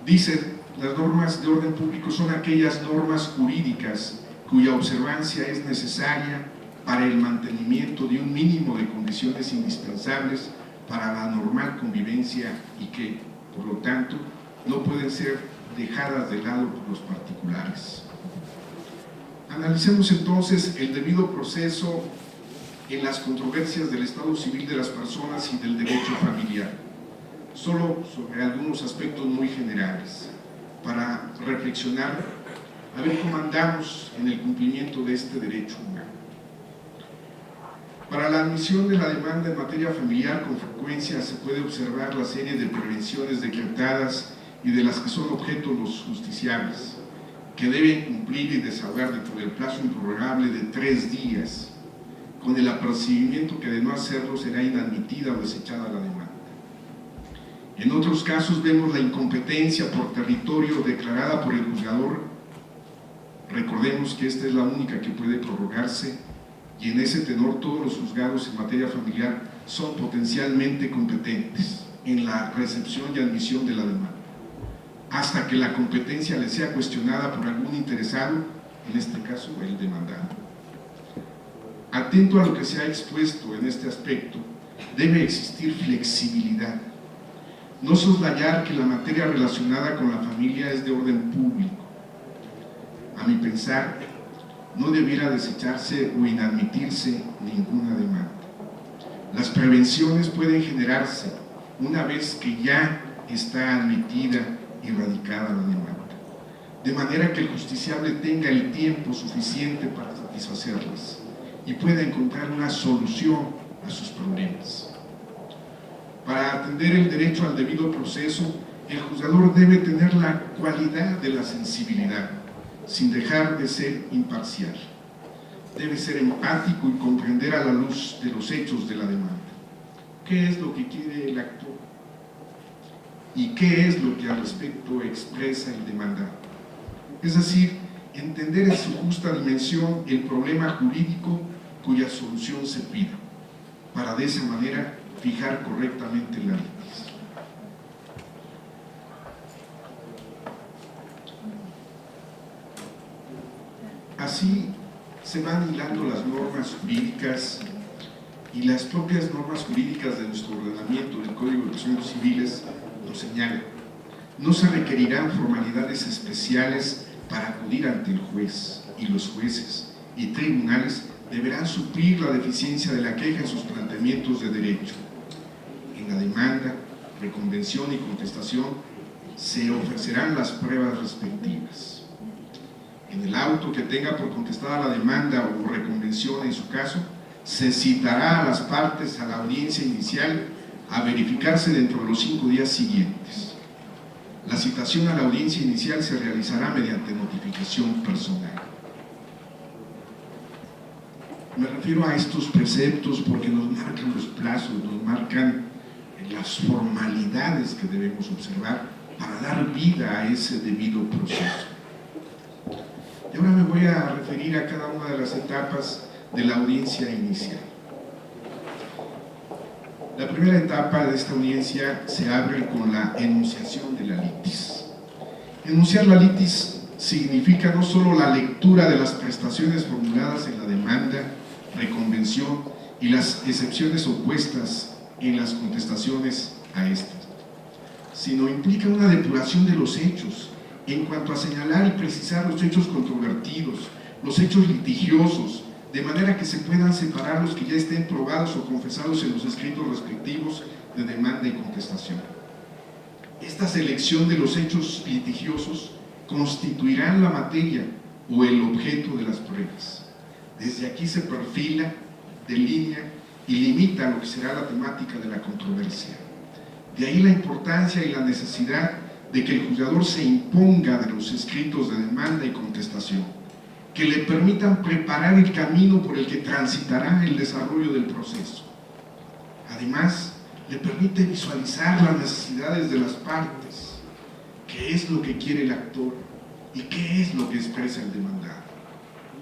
Dice, las normas de orden público son aquellas normas jurídicas cuya observancia es necesaria para el mantenimiento de un mínimo de condiciones indispensables para la normal convivencia y que, por lo tanto, no pueden ser dejadas de lado por los particulares. Analicemos entonces el debido proceso en las controversias del estado civil de las personas y del derecho familiar, solo sobre algunos aspectos muy generales, para reflexionar a ver cómo andamos en el cumplimiento de este derecho humano. Para la admisión de la demanda en materia familiar, con frecuencia se puede observar la serie de prevenciones decretadas y de las que son objeto los justiciables, que deben cumplir y desahogar dentro del plazo improrrogable de 3 días, con el apercibimiento que de no hacerlo será inadmitida o desechada la demanda. En otros casos vemos la incompetencia por territorio declarada por el juzgador. Recordemos que esta es la única que puede prorrogarse, y en ese tenor todos los juzgados en materia familiar son potencialmente competentes en la recepción y admisión de la demanda, hasta que la competencia le sea cuestionada por algún interesado, en este caso el demandado. Atento a lo que se ha expuesto en este aspecto, debe existir flexibilidad, no soslayar que la materia relacionada con la familia es de orden público. A mi pensar, no debiera desecharse o inadmitirse ninguna demanda. Las prevenciones pueden generarse una vez que ya está admitida y radicada la demanda. de manera que el justiciable tenga el tiempo suficiente para satisfacerlas y pueda encontrar una solución a sus problemas. Para atender el derecho al debido proceso, el juzgador debe tener la cualidad de la sensibilidad, sin dejar de ser imparcial. Debe ser empático y comprender a la luz de los hechos de la demanda. ¿Qué es lo que quiere el actor? ¿Y qué es lo que al respecto expresa el demandado? Es decir, entender en su justa dimensión el problema jurídico cuya solución se pida, para de esa manera fijar correctamente la litis. Así se van hilando las normas jurídicas y las propias normas jurídicas de nuestro ordenamiento del Código de Procedimientos Civiles lo señalan. No se requerirán formalidades especiales para acudir ante el juez, y los jueces y tribunales deberán suplir la deficiencia de la queja en sus planteamientos de derecho. En la demanda, reconvención y contestación se ofrecerán las pruebas respectivas. En el auto que tenga por contestada la demanda o reconvención en su caso, se citará a las partes a la audiencia inicial a verificarse dentro de los 5 días siguientes. La citación a la audiencia inicial se realizará mediante notificación personal. Me refiero a estos preceptos porque nos marcan los plazos, nos marcan las formalidades que debemos observar para dar vida a ese debido proceso. Y ahora me voy a referir a cada una de las etapas de la audiencia inicial. La primera etapa de esta audiencia se abre con la enunciación de la litis. Enunciar la litis significa no solo la lectura de las prestaciones formuladas en la demanda, reconvención y las excepciones opuestas en las contestaciones a estas, sino implica una depuración de los hechos en cuanto a señalar y precisar los hechos controvertidos, los hechos litigiosos, de manera que se puedan separar los que ya estén probados o confesados en los escritos respectivos de demanda y contestación. Esta selección de los hechos litigiosos constituirán la materia o el objeto de las pruebas. Desde aquí se perfila, delinea y limita lo que será la temática de la controversia. De ahí la importancia y la necesidad de que el juzgador se imponga de los escritos de demanda y contestación, que le permitan preparar el camino por el que transitará el desarrollo del proceso. Además, le permite visualizar las necesidades de las partes, qué es lo que quiere el actor y qué es lo que expresa el demandado.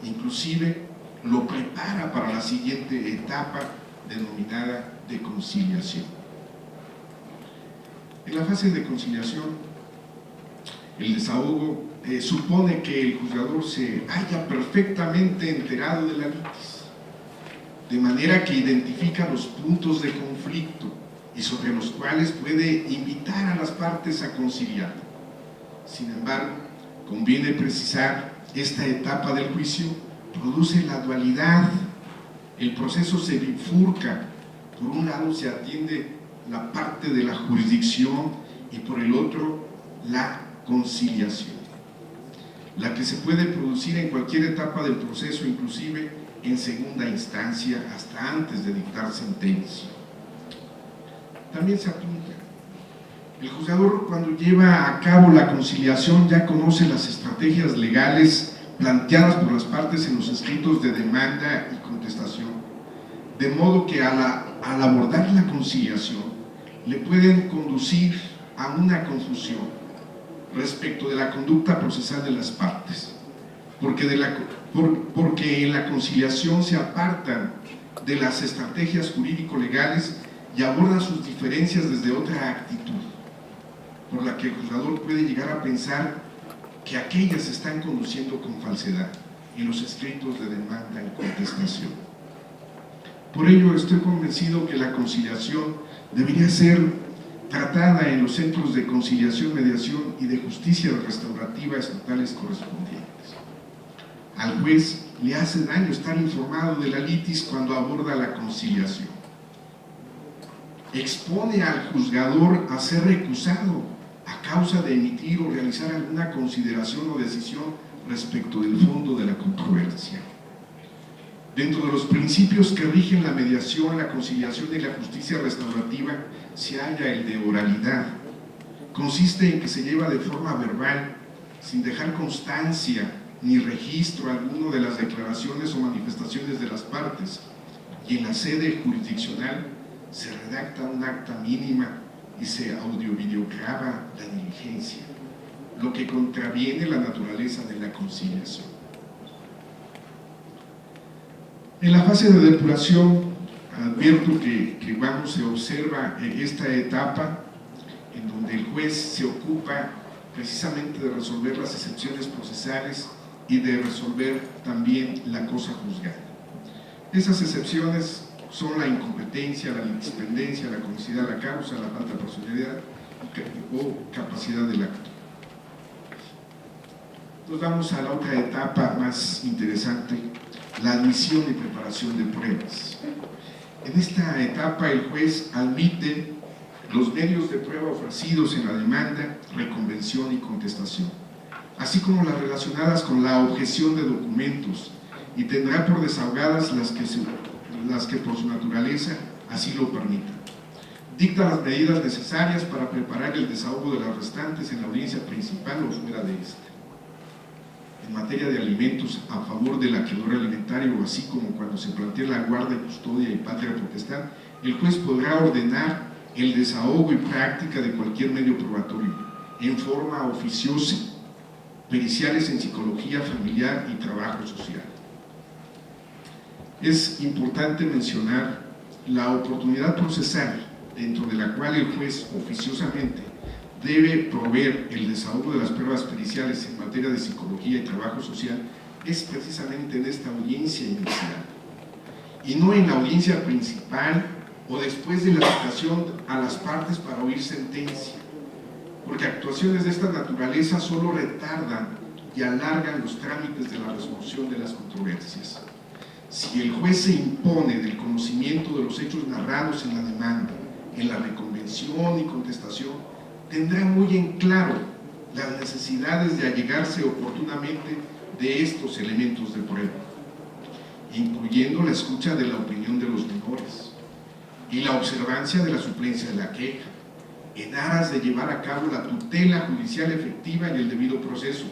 Inclusive, lo prepara para la siguiente etapa denominada de conciliación. En la fase de conciliación, el desahogo supone que el juzgador se haya perfectamente enterado de la litis, de manera que identifica los puntos de conflicto y sobre los cuales puede invitar a las partes a conciliar. Sin embargo, conviene precisar, esta etapa del juicio produce la dualidad. El proceso se bifurca. Por un lado se atiende la parte de la jurisdicción y por el otro la conciliación, la que se puede producir en cualquier etapa del proceso, inclusive en segunda instancia, hasta antes de dictar sentencia. También se apunta. El juzgador, cuando lleva a cabo la conciliación, ya conoce las estrategias legales planteadas por las partes en los escritos de demanda y contestación, de modo que al abordar la conciliación le pueden conducir a una confusión respecto de la conducta procesal de las partes, porque en la conciliación se apartan de las estrategias jurídico-legales y abordan sus diferencias desde otra actitud, por la que el juzgador puede llegar a pensar que aquellas se están conduciendo con falsedad en los escritos de demanda y contestación. Por ello estoy convencido que la conciliación debería ser tratada en los centros de conciliación, mediación y de justicia restaurativa estatales correspondientes. Al juez le hace daño estar informado de la litis cuando aborda la conciliación. Expone al juzgador a ser recusado a causa de emitir o realizar alguna consideración o decisión respecto del fondo de la controversia. Dentro de los principios que rigen la mediación, la conciliación y la justicia restaurativa se halla el de oralidad. Consiste en que se lleva de forma verbal, sin dejar constancia ni registro alguno de las declaraciones o manifestaciones de las partes, y en la sede jurisdiccional se redacta un acta mínima y se audio-videograba la diligencia, lo que contraviene la naturaleza de la conciliación. En la fase de depuración, advierto que se observa esta etapa en donde el juez se ocupa precisamente de resolver las excepciones procesales y de resolver también la cosa juzgada. Esas excepciones son la incompetencia, la indispendencia, la comicidad de la causa, la falta de personalidad o capacidad del acto. Nos vamos a la otra etapa más interesante, la admisión y preparación de pruebas. En esta etapa el juez admite los medios de prueba ofrecidos en la demanda, reconvención y contestación, así como las relacionadas con la objeción de documentos, y tendrá por desahogadas las que por su naturaleza así lo permitan. Dicta las medidas necesarias para preparar el desahogo de las restantes en la audiencia principal o fuera de esta. En materia de alimentos a favor del acreedor alimentario, así como cuando se plantea la guarda, custodia y patria potestad, el juez podrá ordenar el desahogo y práctica de cualquier medio probatorio en forma oficiosa, periciales en psicología familiar y trabajo social. Es importante mencionar la oportunidad procesal dentro de la cual el juez oficiosamente debe proveer el desahogo de las pruebas periciales en materia de psicología y trabajo social es precisamente en esta audiencia inicial y no en la audiencia principal o después de la citación a las partes para oír sentencia, porque actuaciones de esta naturaleza solo retardan y alargan los trámites de la resolución de las controversias. Si el juez se impone del conocimiento de los hechos narrados en la demanda, en la reconvención y contestación, tendrá muy en claro las necesidades de allegarse oportunamente de estos elementos de prueba, incluyendo la escucha de la opinión de los menores y la observancia de la suplencia de la queja, en aras de llevar a cabo la tutela judicial efectiva y el debido proceso,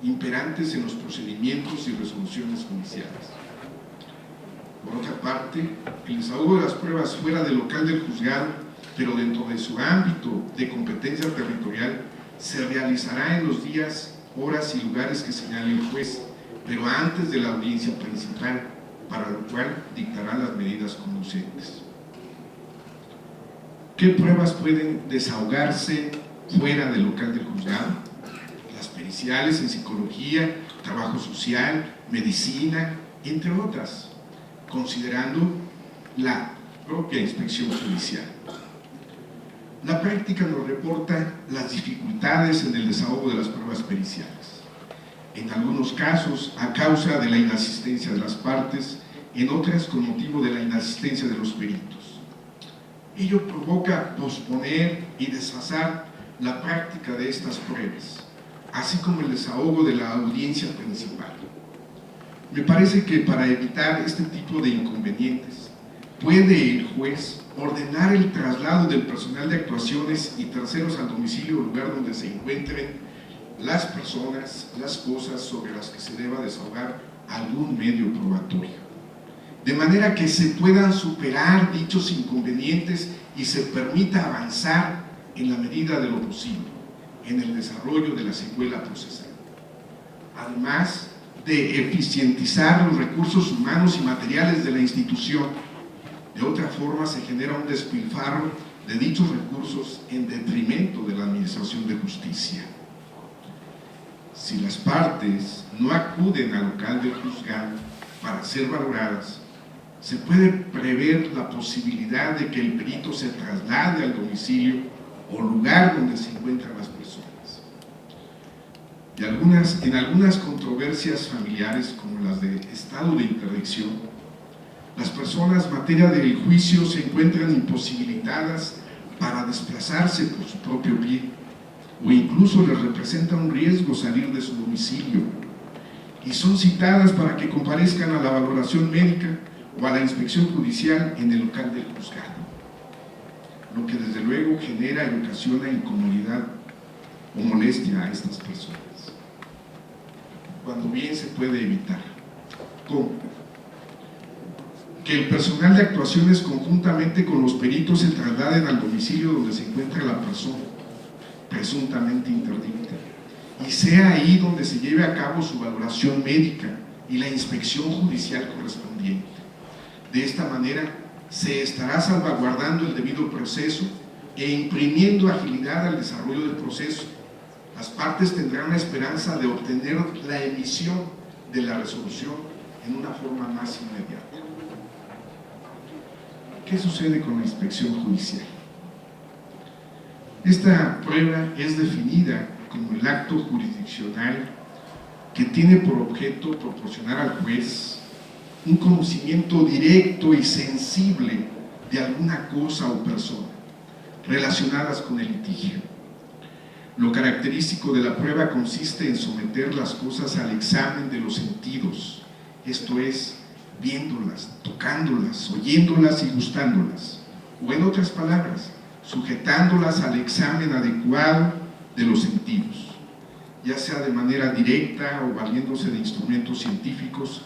imperantes en los procedimientos y resoluciones judiciales. Por otra parte, el desahogo de las pruebas fuera del local del juzgado, pero dentro de su ámbito de competencia territorial, se realizará en los días, horas y lugares que señale el juez, pero antes de la audiencia principal, para lo cual dictará las medidas conducentes. ¿Qué pruebas pueden desahogarse fuera del local del juzgado? Las periciales en psicología, trabajo social, medicina, entre otras, considerando la propia inspección judicial. La práctica nos reporta las dificultades en el desahogo de las pruebas periciales, en algunos casos a causa de la inasistencia de las partes, en otras con motivo de la inasistencia de los peritos. Ello provoca posponer y desfasar la práctica de estas pruebas, así como el desahogo de la audiencia principal. Me parece que para evitar este tipo de inconvenientes, puede el juez ordenar el traslado del personal de actuaciones y terceros al domicilio o lugar donde se encuentren las personas, las cosas sobre las que se deba desahogar algún medio probatorio, de manera que se puedan superar dichos inconvenientes y se permita avanzar en la medida de lo posible en el desarrollo de la secuela procesal. Además de eficientizar los recursos humanos y materiales de la institución, de otra forma se genera un despilfarro de dichos recursos en detrimento de la administración de justicia. Si las partes no acuden al local del juzgado para ser valoradas, se puede prever la posibilidad de que el perito se traslade al domicilio o lugar donde se encuentran las personas. Y en algunas controversias familiares, como las de estado de interdicción, las personas materia del juicio se encuentran imposibilitadas para desplazarse por su propio pie o incluso les representa un riesgo salir de su domicilio, y son citadas para que comparezcan a la valoración médica o a la inspección judicial en el local del juzgado, lo que desde luego genera y ocasiona incomodidad o molestia a estas personas, cuando bien se puede evitar. ¿Cómo? Que el personal de actuaciones conjuntamente con los peritos se trasladen al domicilio donde se encuentra la persona presuntamente interdicta, y sea ahí donde se lleve a cabo su valoración médica y la inspección judicial correspondiente. De esta manera se estará salvaguardando el debido proceso e imprimiendo agilidad al desarrollo del proceso. Las partes tendrán la esperanza de obtener la emisión de la resolución en una forma más inmediata. ¿Qué sucede con la inspección judicial? Esta prueba es definida como el acto jurisdiccional que tiene por objeto proporcionar al juez un conocimiento directo y sensible de alguna cosa o persona relacionadas con el litigio. Lo característico de la prueba consiste en someter las cosas al examen de los sentidos, esto es, viéndolas, tocándolas, oyéndolas y gustándolas, o en otras palabras, sujetándolas al examen adecuado de los sentidos, ya sea de manera directa o valiéndose de instrumentos científicos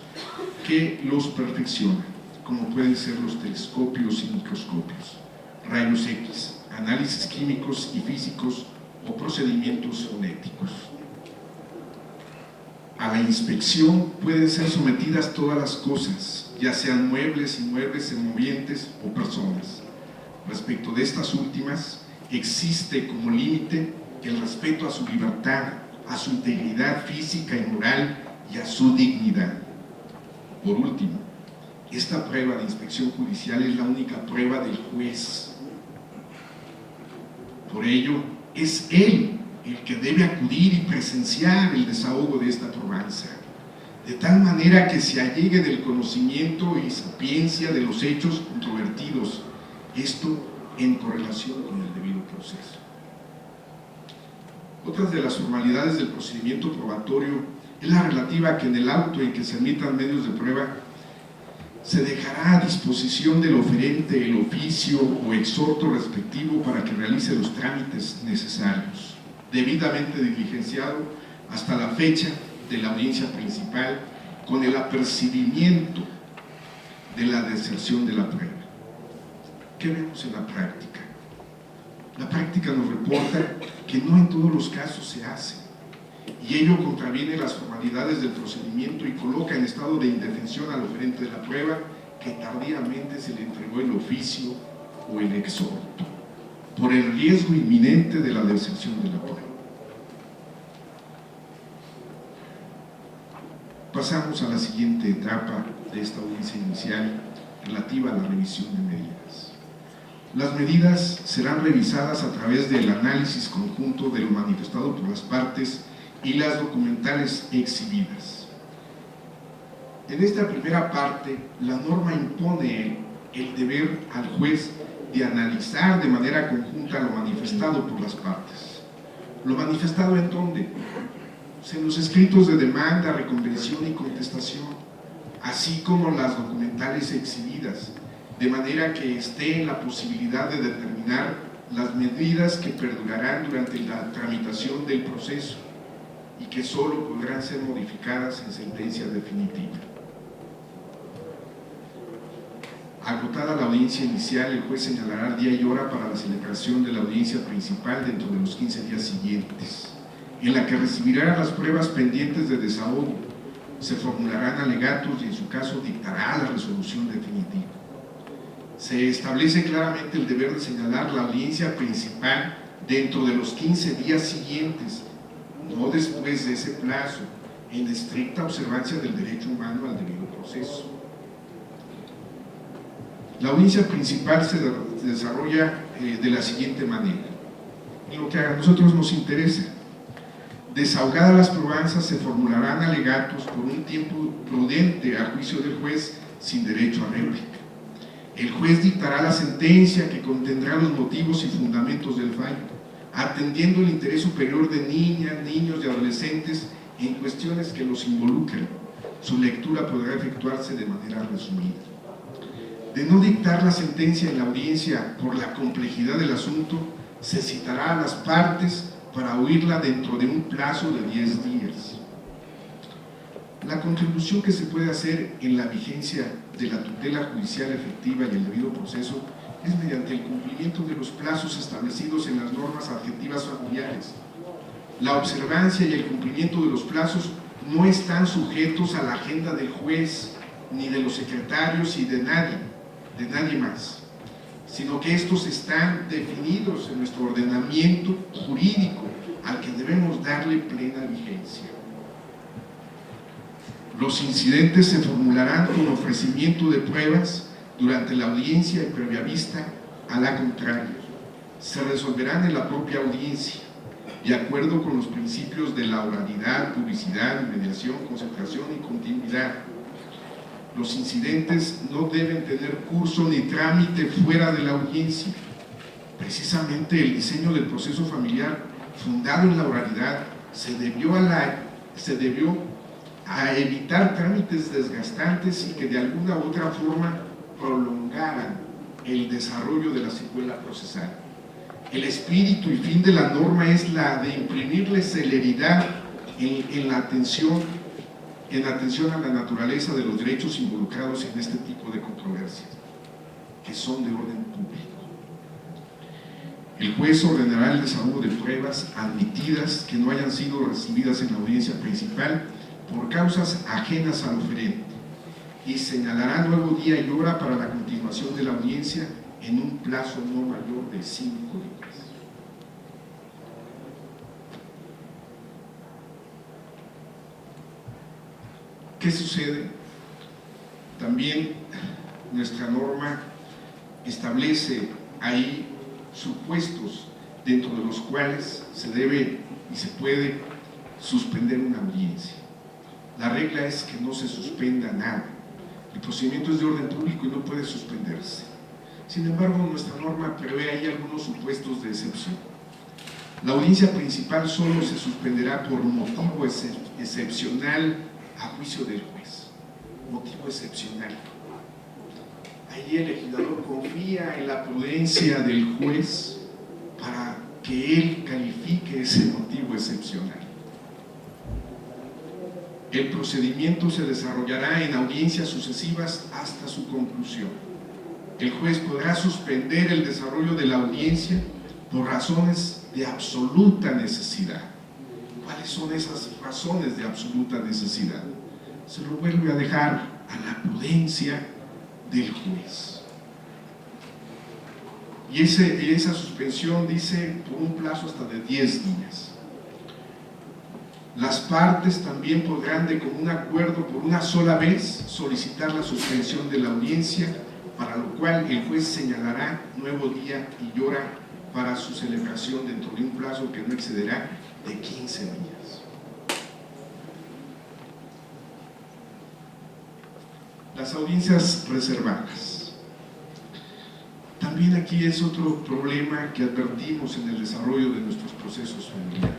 que los perfeccionan, como pueden ser los telescopios y microscopios, rayos X, análisis químicos y físicos o procedimientos fonéticos. A la inspección pueden ser sometidas todas las cosas, ya sean muebles, inmuebles, semovientes o personas. Respecto de estas últimas, existe como límite el respeto a su libertad, a su integridad física y moral y a su dignidad. Por último, esta prueba de inspección judicial es la única prueba del juez. Por ello, es él el que debe acudir y presenciar el desahogo de esta probanza, de tal manera que se allegue del conocimiento y sapiencia de los hechos controvertidos, esto en correlación con el debido proceso. Otras de las formalidades del procedimiento probatorio es la relativa a que en el auto en que se emitan medios de prueba se dejará a disposición del oferente el oficio o exhorto respectivo para que realice los trámites necesarios, debidamente diligenciado hasta la fecha de la audiencia principal, con el apercibimiento de la deserción de la prueba. ¿Qué vemos en la práctica? La práctica nos reporta que no en todos los casos se hace, y ello contraviene las formalidades del procedimiento y coloca en estado de indefensión al oferente de la prueba que tardíamente se le entregó el oficio o el exhorto, por el riesgo inminente de la deserción de la prueba. Pasamos a la siguiente etapa de esta audiencia inicial relativa a la revisión de medidas. Las medidas serán revisadas a través del análisis conjunto de lo manifestado por las partes y las documentales exhibidas. En esta primera parte, la norma impone el deber al juez de analizar de manera conjunta lo manifestado por las partes. ¿Lo manifestado en dónde? En los escritos de demanda, reconvención y contestación, así como las documentales exhibidas, de manera que esté en la posibilidad de determinar las medidas que perdurarán durante la tramitación del proceso y que solo podrán ser modificadas en sentencia definitiva. Agotada la audiencia inicial, el juez señalará día y hora para la celebración de la audiencia principal dentro de los 15 días siguientes, en la que recibirá las pruebas pendientes de desahogo, se formularán alegatos y en su caso dictará la resolución definitiva. Se establece claramente el deber de señalar la audiencia principal dentro de los 15 días siguientes, no después de ese plazo, en estricta observancia del derecho humano al debido proceso. La audiencia principal se desarrolla de la siguiente manera, en lo que a nosotros nos interesa. Desahogadas las probanzas, se formularán alegatos por un tiempo prudente a juicio del juez sin derecho a réplica. El juez dictará la sentencia que contendrá los motivos y fundamentos del fallo, atendiendo el interés superior de niñas, niños y adolescentes en cuestiones que los involucren. Su lectura podrá efectuarse de manera resumida. De no dictar la sentencia en la audiencia por la complejidad del asunto, se citará a las partes para oírla dentro de un plazo de 10 días. La contribución que se puede hacer en la vigencia de la tutela judicial efectiva y el debido proceso es mediante el cumplimiento de los plazos establecidos en las normas adjetivas familiares. La observancia y el cumplimiento de los plazos no están sujetos a la agenda del juez, ni de los secretarios y de nadie más, sino que estos están definidos en nuestro ordenamiento jurídico al que debemos darle plena vigencia. Los incidentes se formularán con ofrecimiento de pruebas durante la audiencia y previa vista a la contraria. Se resolverán en la propia audiencia, de acuerdo con los principios de la oralidad, publicidad, mediación, concentración y continuidad. Los incidentes no deben tener curso ni trámite fuera de la audiencia. Precisamente el diseño del proceso familiar fundado en la oralidad se debió a evitar trámites desgastantes y que de alguna u otra forma prolongaran el desarrollo de la secuela procesal. El espíritu y fin de la norma es la de imprimirle celeridad en atención a la naturaleza de los derechos involucrados en este tipo de controversias, que son de orden público. El juez ordenará el desahogo de pruebas admitidas que no hayan sido recibidas en la audiencia principal por causas ajenas al oferente y señalará nuevo día y hora para la continuación de la audiencia en un plazo no mayor de 5 días. ¿Qué sucede? También nuestra norma establece ahí supuestos dentro de los cuales se debe y se puede suspender una audiencia. La regla es que no se suspenda nada. El procedimiento es de orden público y no puede suspenderse. Sin embargo, nuestra norma prevé ahí algunos supuestos de excepción. La audiencia principal solo se suspenderá por motivo excepcional a juicio del juez. Motivo excepcional. Ahí el legislador confía en la prudencia del juez para que él califique ese motivo excepcional. El procedimiento se desarrollará en audiencias sucesivas hasta su conclusión. El juez podrá suspender el desarrollo de la audiencia por razones de absoluta necesidad. ¿Cuáles son esas razones de absoluta necesidad? Se lo vuelve a dejar a la prudencia del juez. Y esa suspensión dice por un plazo hasta de 10 días. Las partes también podrán de común acuerdo por una sola vez solicitar la suspensión de la audiencia, para lo cual el juez señalará nuevo día y hora para su celebración dentro de un plazo que no excederá de 15 días. Las audiencias reservadas. También aquí es otro problema que advertimos en el desarrollo de nuestros procesos familiares.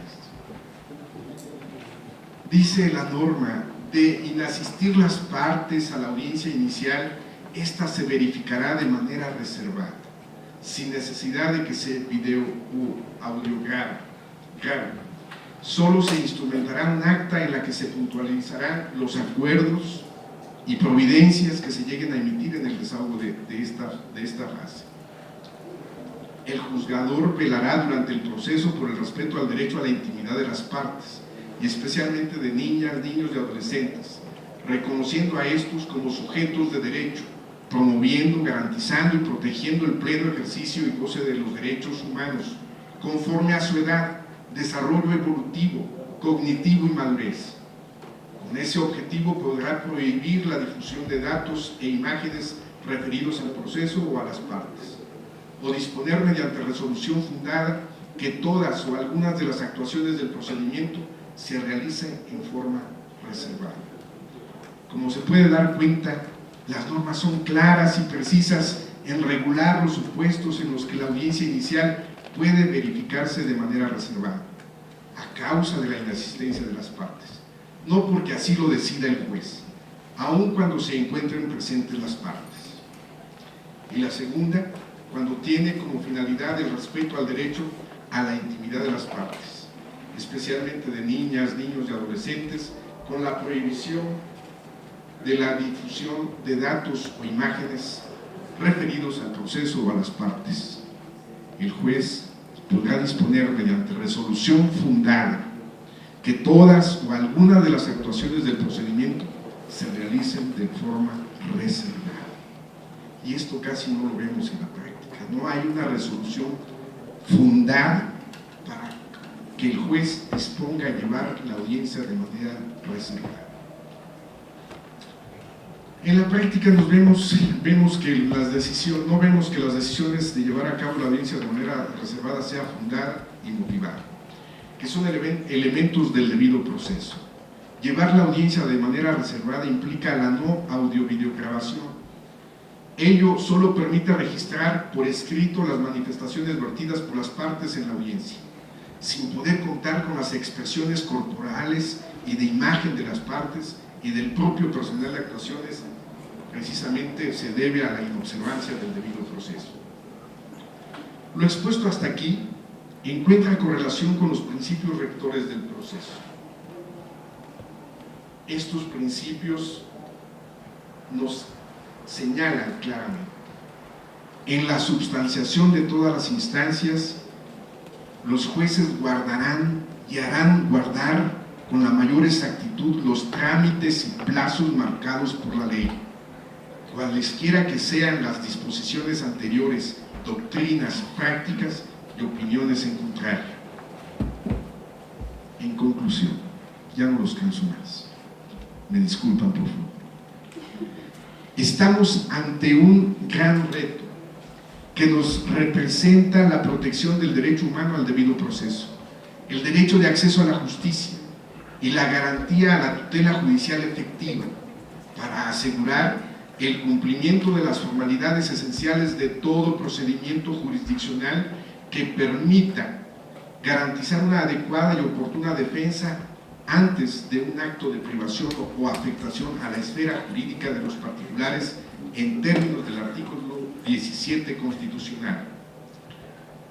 Dice la norma, de inasistir las partes a la audiencia inicial, esta se verificará de manera reservada, sin necesidad de que se video u audiograbe. Solo se instrumentará un acta en la que se puntualizarán los acuerdos y providencias que se lleguen a emitir en el desahogo de esta fase. El juzgador velará durante el proceso por el respeto al derecho a la intimidad de las partes, y especialmente de niñas, niños y adolescentes, reconociendo a estos como sujetos de derecho, promoviendo, garantizando y protegiendo el pleno ejercicio y goce de los derechos humanos, conforme a su edad, desarrollo evolutivo, cognitivo y madurez. Con ese objetivo podrá prohibir la difusión de datos e imágenes referidos al proceso o a las partes, o disponer mediante resolución fundada que todas o algunas de las actuaciones del procedimiento se realicen en forma reservada. Como se puede dar cuenta, las normas son claras y precisas en regular los supuestos en los que la audiencia inicial puede verificarse de manera reservada, a causa de la inasistencia de las partes, no porque así lo decida el juez, aun cuando se encuentren presentes las partes. Y la segunda, cuando tiene como finalidad el respeto al derecho a la intimidad de las partes, especialmente de niñas, niños y adolescentes, con la prohibición de la difusión de datos o imágenes referidos al proceso o a las partes. El juez podrá disponer mediante resolución fundada que todas o alguna de las actuaciones del procedimiento se realicen de forma reservada. Y esto casi no lo vemos en la práctica. No hay una resolución fundada para que el juez disponga a llevar la audiencia de manera reservada. En la práctica no vemos que las decisiones de llevar a cabo la audiencia de manera reservada sea fundada y motivada, que son elementos del debido proceso. Llevar la audiencia de manera reservada implica la no audio-videograbación. Ello solo permite registrar por escrito las manifestaciones vertidas por las partes en la audiencia, sin poder contar con las expresiones corporales y de imagen de las partes y del propio personal de actuaciones. Precisamente se debe a la inobservancia del debido proceso. Lo expuesto hasta aquí encuentra correlación con los principios rectores del proceso. Estos principios nos señalan claramente: en la substanciación de todas las instancias, los jueces guardarán y harán guardar con la mayor exactitud los trámites y plazos marcados por la ley, cualesquiera que sean las disposiciones anteriores, doctrinas, prácticas y opiniones en contrario. En conclusión, ya no los canso más, me disculpan por favor. Estamos ante un gran reto que nos representa la protección del derecho humano al debido proceso, el derecho de acceso a la justicia y la garantía a la tutela judicial efectiva para asegurar el cumplimiento de las formalidades esenciales de todo procedimiento jurisdiccional que permita garantizar una adecuada y oportuna defensa antes de un acto de privación o afectación a la esfera jurídica de los particulares en términos del artículo 17 constitucional.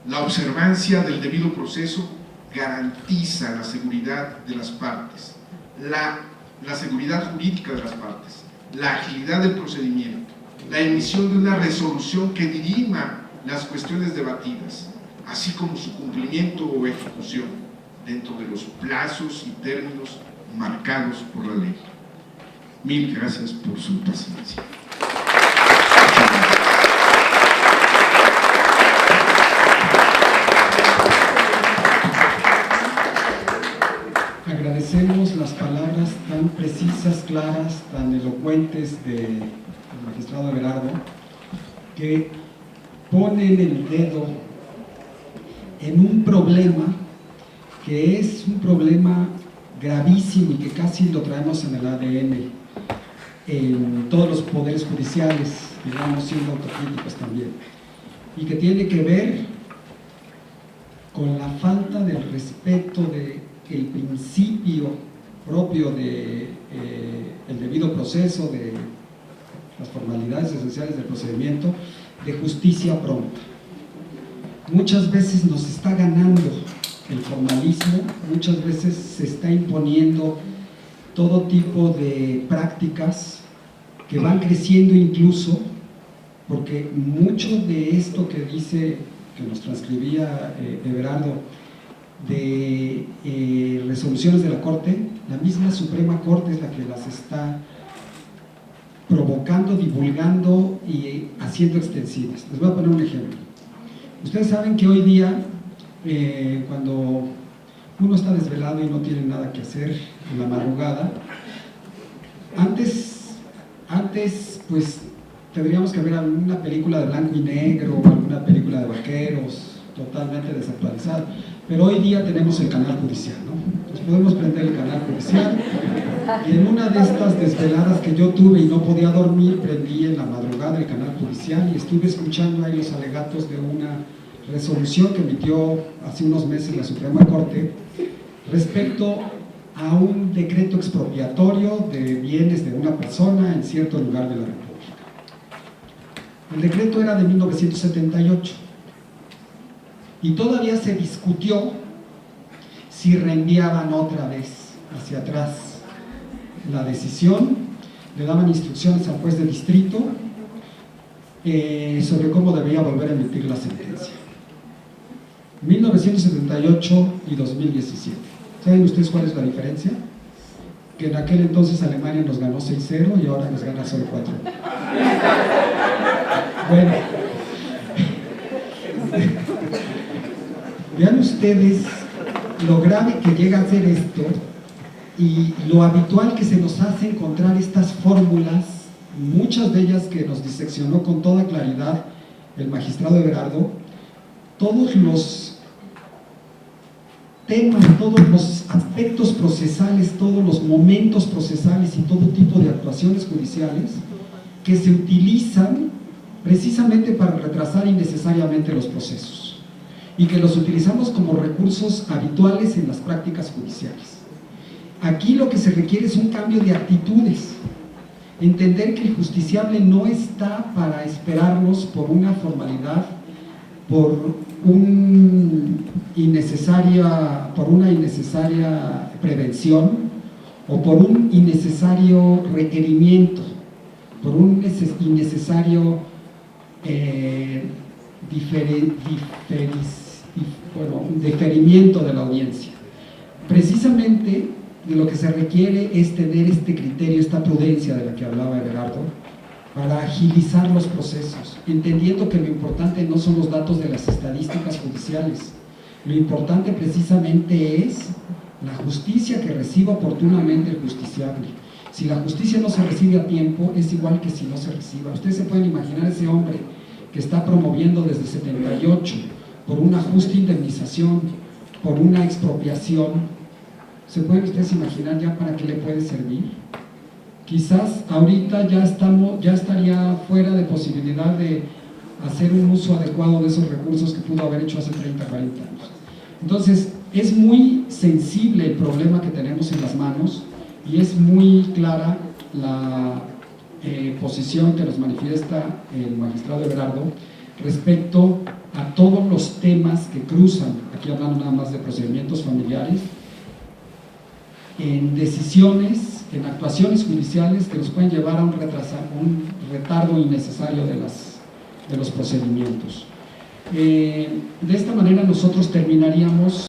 La observancia del debido proceso garantiza la seguridad de las partes, la seguridad jurídica de las partes, la agilidad del procedimiento, la emisión de una resolución que dirima las cuestiones debatidas, así como su cumplimiento o ejecución dentro de los plazos y términos marcados por la ley. Mil gracias por su paciencia. Agradecemos las palabras tan precisas, claras, tan elocuentes del magistrado Everardo, que ponen el dedo en un problema que es un problema gravísimo y que casi lo traemos en el ADN en todos los poderes judiciales, digamos, siendo autocríticos también, y que tiene que ver con la falta del respeto del principio propio del debido proceso, de las formalidades esenciales del procedimiento, de justicia pronta. Muchas veces nos está ganando el formalismo, muchas veces se está imponiendo todo tipo de prácticas que van creciendo incluso, porque mucho de esto que dice, que nos transcribía Everardo, de resoluciones de la Corte, la misma Suprema Corte es la que las está provocando, divulgando y haciendo extensivas. Les voy a poner un ejemplo. Ustedes saben que hoy día, cuando uno está desvelado y no tiene nada que hacer en la madrugada, antes pues tendríamos que ver alguna película de blanco y negro o alguna película de vaqueros totalmente desactualizada, pero hoy día tenemos el canal judicial, ¿no? Entonces podemos prender el canal judicial y en una de estas desveladas que yo tuve y no podía dormir, prendí en la madrugada el canal judicial y estuve escuchando ahí los alegatos de una resolución que emitió hace unos meses la Suprema Corte respecto a un decreto expropiatorio de bienes de una persona en cierto lugar de la República. El decreto era de 1978 y todavía se discutió si reenviaban otra vez hacia atrás la decisión, le daban instrucciones al juez de distrito sobre cómo debía volver a emitir la sentencia. 1978 y 2017. ¿Saben ustedes cuál es la diferencia? Que en aquel entonces Alemania nos ganó 6-0 y ahora nos gana solo 4. Bueno, vean ustedes lo grave que llega a ser esto y lo habitual que se nos hace encontrar estas fórmulas, muchas de ellas que nos diseccionó con toda claridad el magistrado Everardo. Todos los temas, todos los aspectos procesales, todos los momentos procesales y todo tipo de actuaciones judiciales que se utilizan precisamente para retrasar innecesariamente los procesos y que los utilizamos como recursos habituales en las prácticas judiciales. Aquí lo que se requiere es un cambio de actitudes, entender que el justiciable no está para esperarnos por una formalidad, por una innecesaria prevención o por un innecesario requerimiento, por un innecesario deferimiento de la audiencia. Precisamente de lo que se requiere es tener este criterio, esta prudencia de la que hablaba Everardo, para agilizar los procesos, entendiendo que lo importante no son los datos de las estadísticas judiciales, lo importante precisamente es la justicia que reciba oportunamente el justiciable. Si la justicia no se recibe a tiempo, es igual que si no se reciba. Ustedes se pueden imaginar ese hombre que está promoviendo desde 78 por una justa indemnización, por una expropiación. ¿Se pueden ustedes imaginar ya para qué le puede servir? Quizás ahorita ya estaría fuera de posibilidad de hacer un uso adecuado de esos recursos que pudo haber hecho hace 30, 40 años. Entonces, es muy sensible el problema que tenemos en las manos y es muy clara la posición que nos manifiesta el magistrado Everardo respecto a todos los temas que cruzan, aquí hablando nada más de procedimientos familiares, en decisiones, en actuaciones judiciales que nos pueden llevar a un retardo innecesario de los procedimientos. De esta manera nosotros terminaríamos